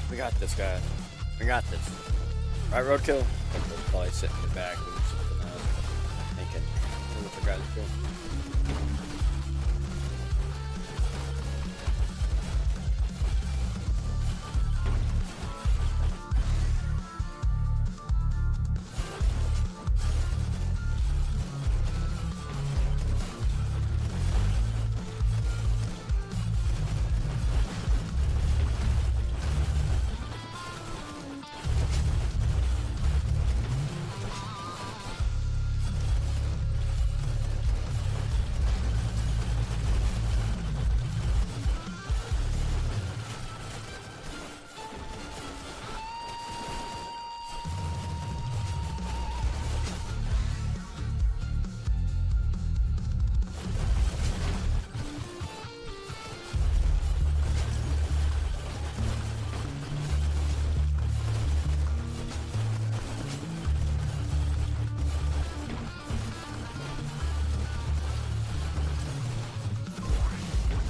We got this, guy. We got this. Right, Roadkill? Roadkill's probably sitting in the back doing something else. Thinking, I wonder what the guy's doing.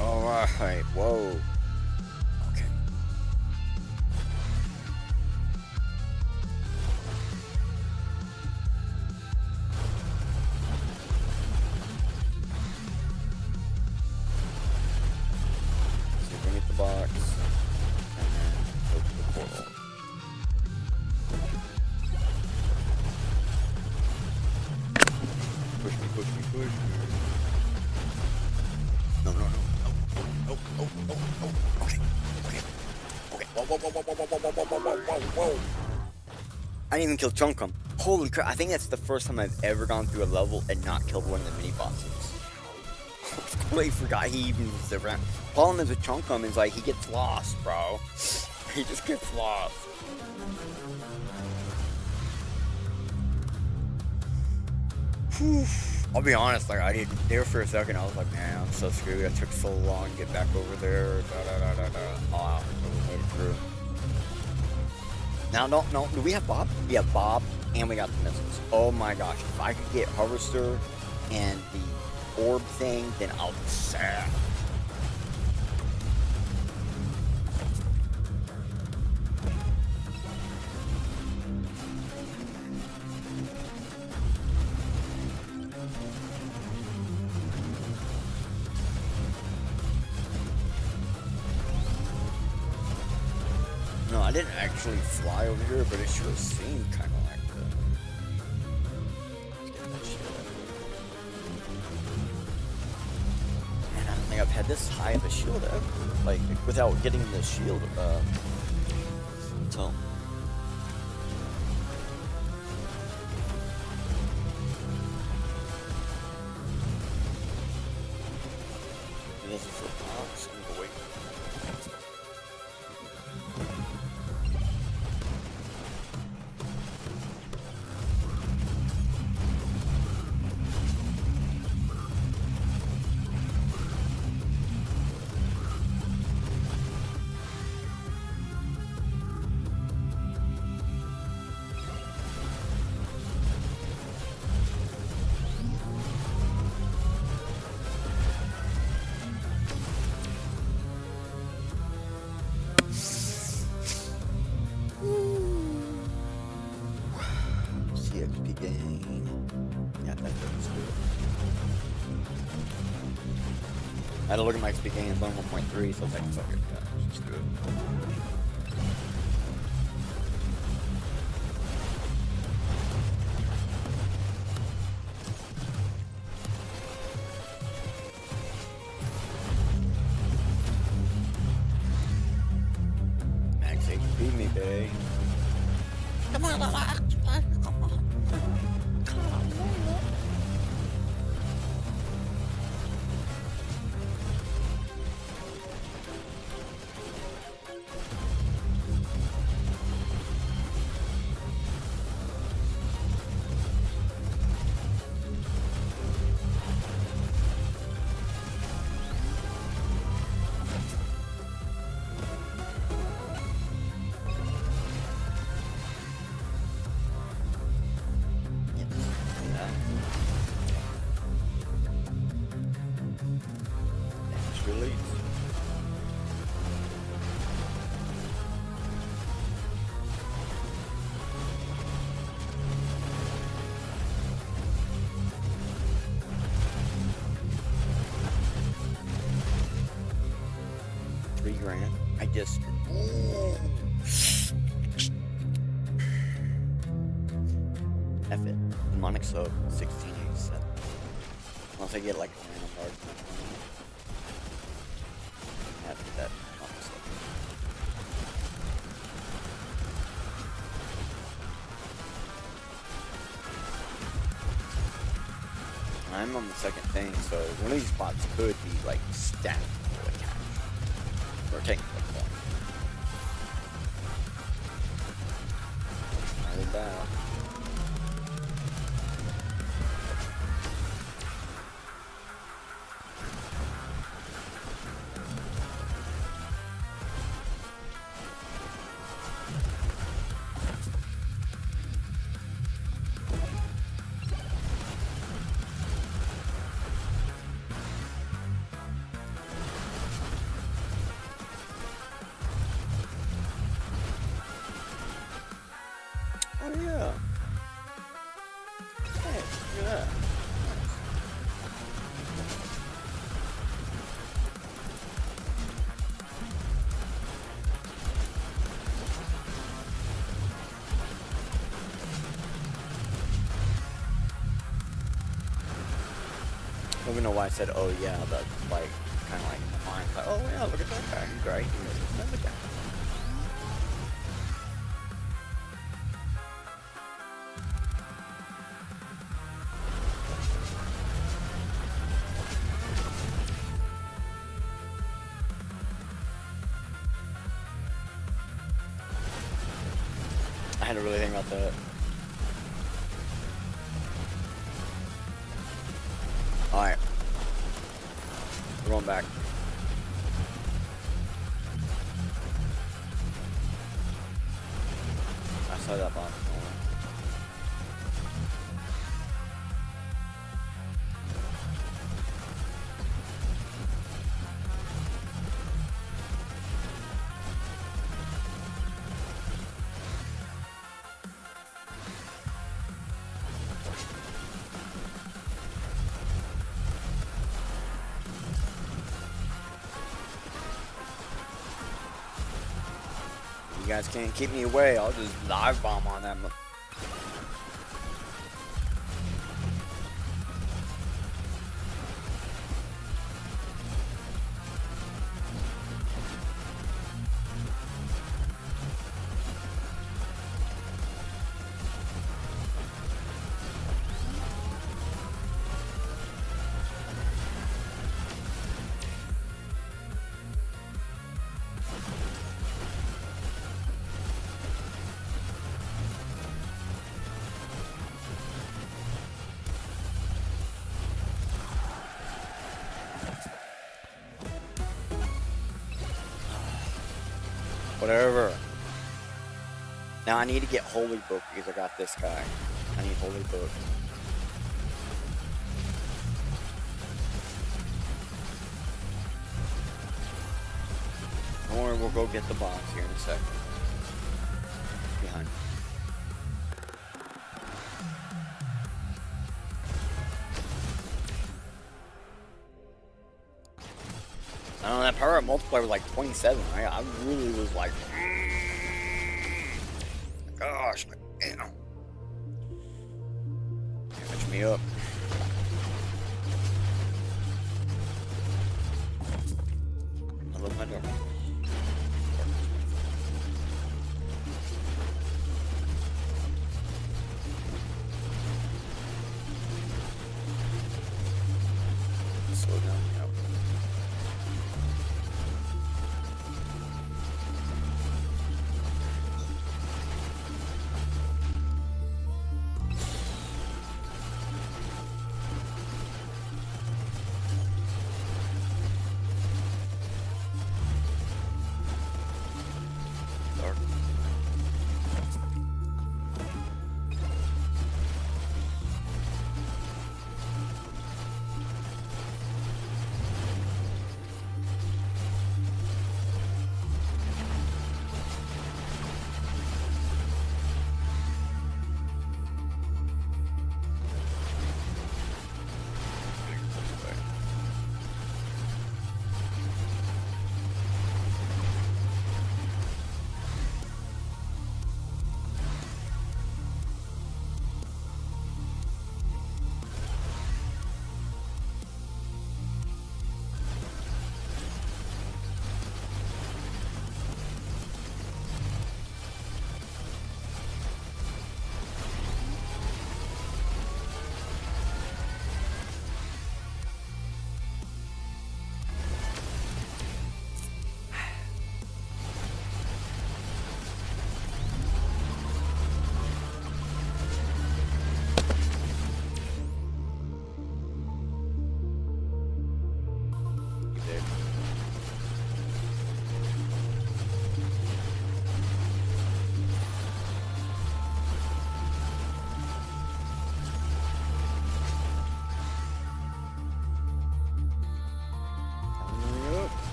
Alright, whoa. Okay. So bring it the box, and then go to the portal. Push me, push me, push me. No, no, no. Oh, okay. Whoa. I didn't even kill Chunkum. Holy crap, I think that's the first time I've ever gone through a level and not killed one of the mini bosses. I completely forgot he even was around. Problem is with Chunkum is like he gets lost, bro. He just gets lost. Whew. I'll be honest, like I didn't there for a second. I was like, man, I'm so screwed. It took so long to get back over there. Oh, we made it through. Now, no, do we have Bob? We have Bob, and we got the missiles. Oh my gosh, if I could get Harvester and the orb thing, then I'll be sad. No, I didn't actually fly over here, but it sure seemed kind of like that. Let's get that shit out of here. Man, I don't think I've had this high of a shield ever. Like, without getting the shield, so. game. Yeah, that doesn't do it. I had to look at my XP gain and bone 1.3, so I was like, fuck it, yeah, let's just do it. Max HP me, babe. Come on, relax. Come on. Release. $3,000. I just. Ooh. F it. Demonic Soap, 1687. Unless I get like a random large amount of money. I have to get that Demonic Soap. I'm on the second thing, so one of these spots could be like stacked with cash. Or taking the point. Not bad. Oh yeah. Hey, look at that. I don't even know why I said, oh yeah, but like, kind of like, fine. Like, oh yeah, look at that guy, he's great. Another guy. I had to really think about that. Alright. We're going back. I saw that box. You guys can't keep me away. I'll just dive bomb on them. Whatever. Now I need to get Holy Book because I got this guy. I need Holy Book. Don't worry, we'll go get the box here in a second. Behind. her multiplayer was like 27, right? I really was like, gosh, damn. Damage me up. I love my dog. Slow down, yeah. Dark.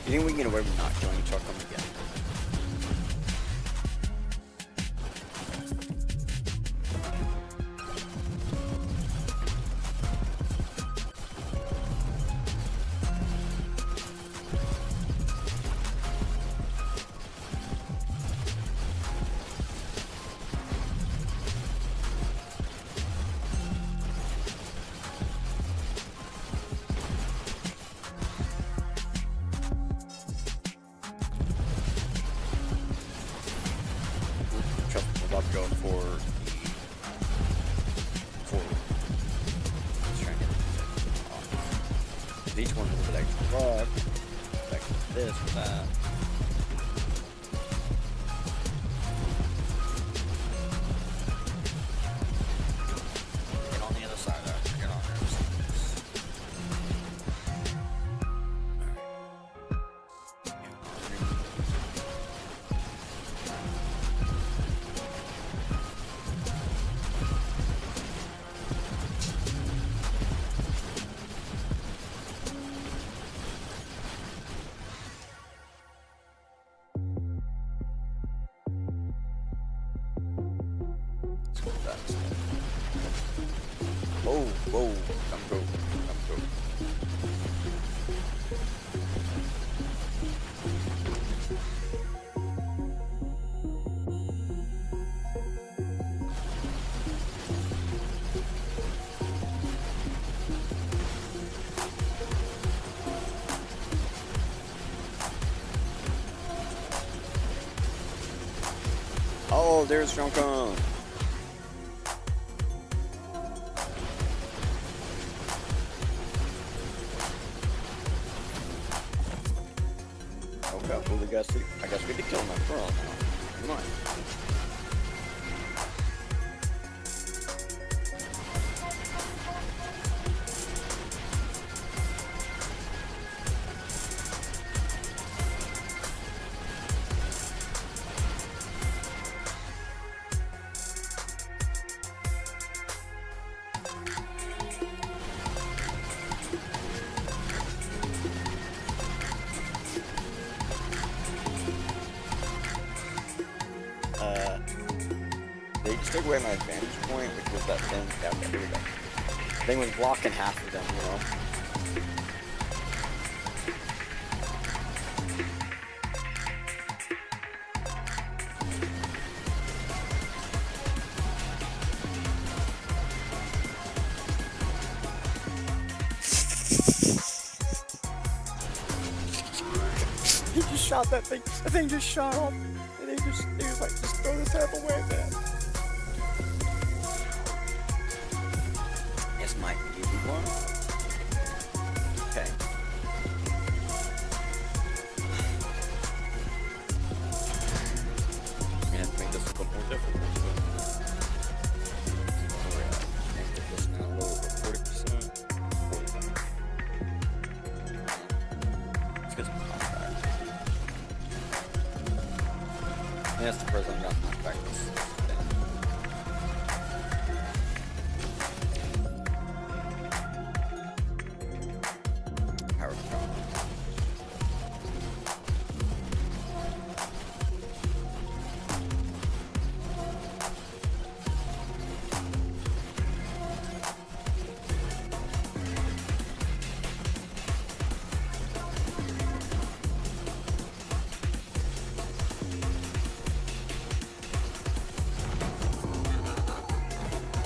You think we can get away with not killing Chuck on again? Whoa, whoa, come go, come go. Oh, there's Shunkan. Okay, well, I guess we could kill him after all now. Come on. They just took away my vantage point, which was that thing. Yeah, okay, here we go. Thing was blocking half of them, you know? He just shot that thing. The thing just shot off. And he was like, just throw this half away, man. This might be the one. Okay. I'm gonna have to make this a little more difficult. Make this now low over 40%. 45. Let's get some knockback. That's the first I'm gonna knock back this thing. Power control.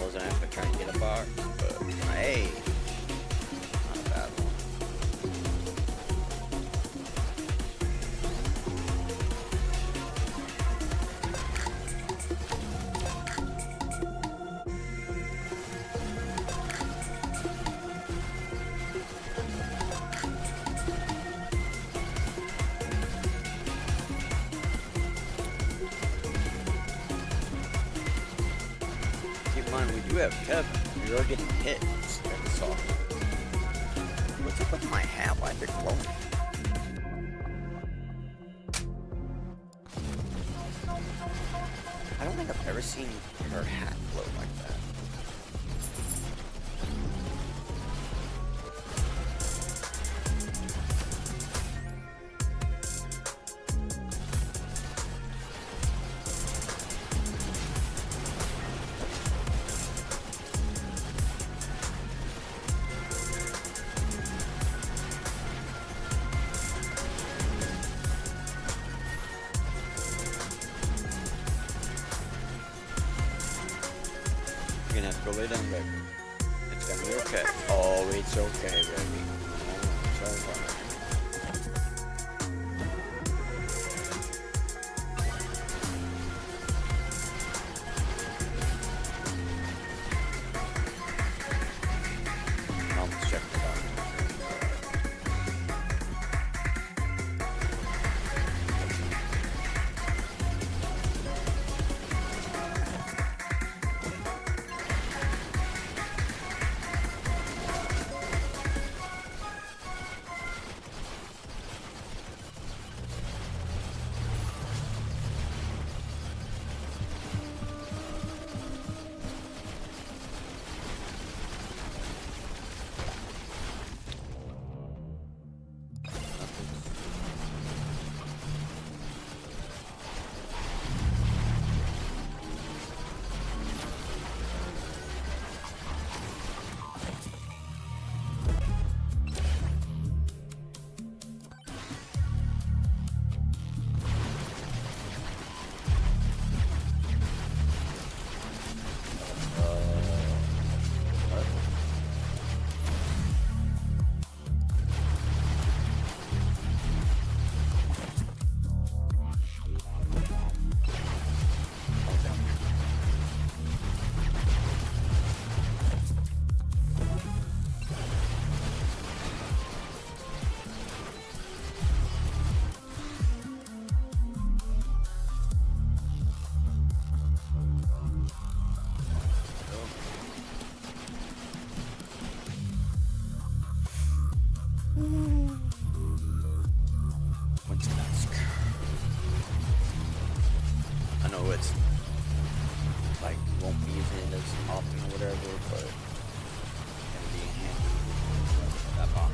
Wasn't after trying to get a bar, but hey, not a bad one. Keep in mind, we do have Kevin. We are getting hit. That's all. What's up with my hat? Why is it glowing? I don't think I've ever seen her hat glow like that. You're gonna have to go lay down, baby. It's gonna be okay. Oh, it's okay, baby. Oh, it's alright. Let's check it out. know it's like you won't be using it as often or whatever, but it's gonna be handy in that box.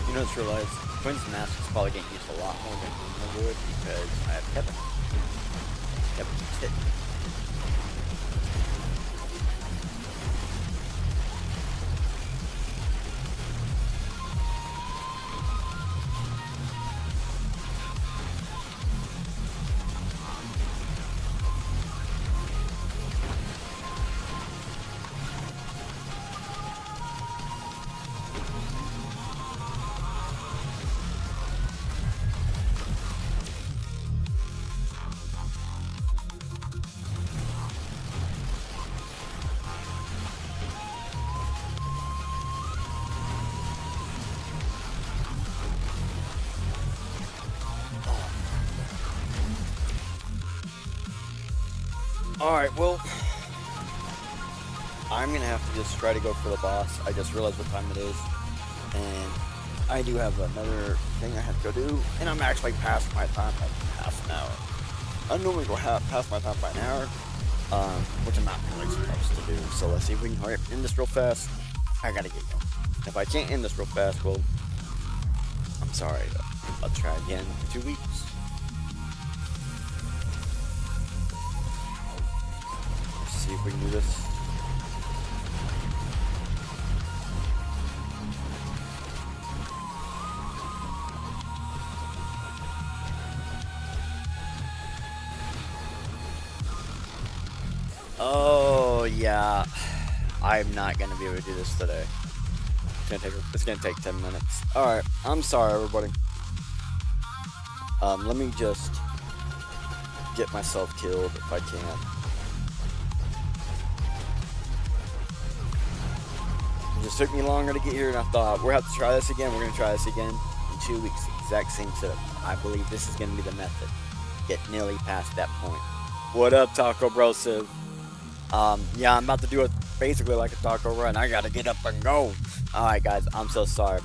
You know, just realized Quinn's mask is probably getting used a lot more than Luna would because I have Kevin. Kevin's hit. Alright, well, I'm gonna have to just try to go for the boss. I just realized what time it is, and I do have another thing I have to go do, and I'm actually past my time by half an hour. I normally go past my time by an hour, which I'm not really supposed to do. So let's see if we can hurry up end this real fast. I gotta get going. If I can't end this real fast, well, I'm sorry. I'll try again in 2 weeks. Let's see if we can do this. Oh yeah, I'm not gonna be able to do this today. It's gonna take 10 minutes. All right, I'm sorry, everybody. Let me just get myself killed if I can. It just took me longer to get here than I thought. We're gonna have to try this again. We're gonna try this again in 2 weeks. Exact same setup. I believe this is gonna be the method. Get nearly past that point. What up, Taco Bro Civ? Yeah, I'm about to do it basically like a taco run. I gotta get up and go. Alright guys, I'm so sorry.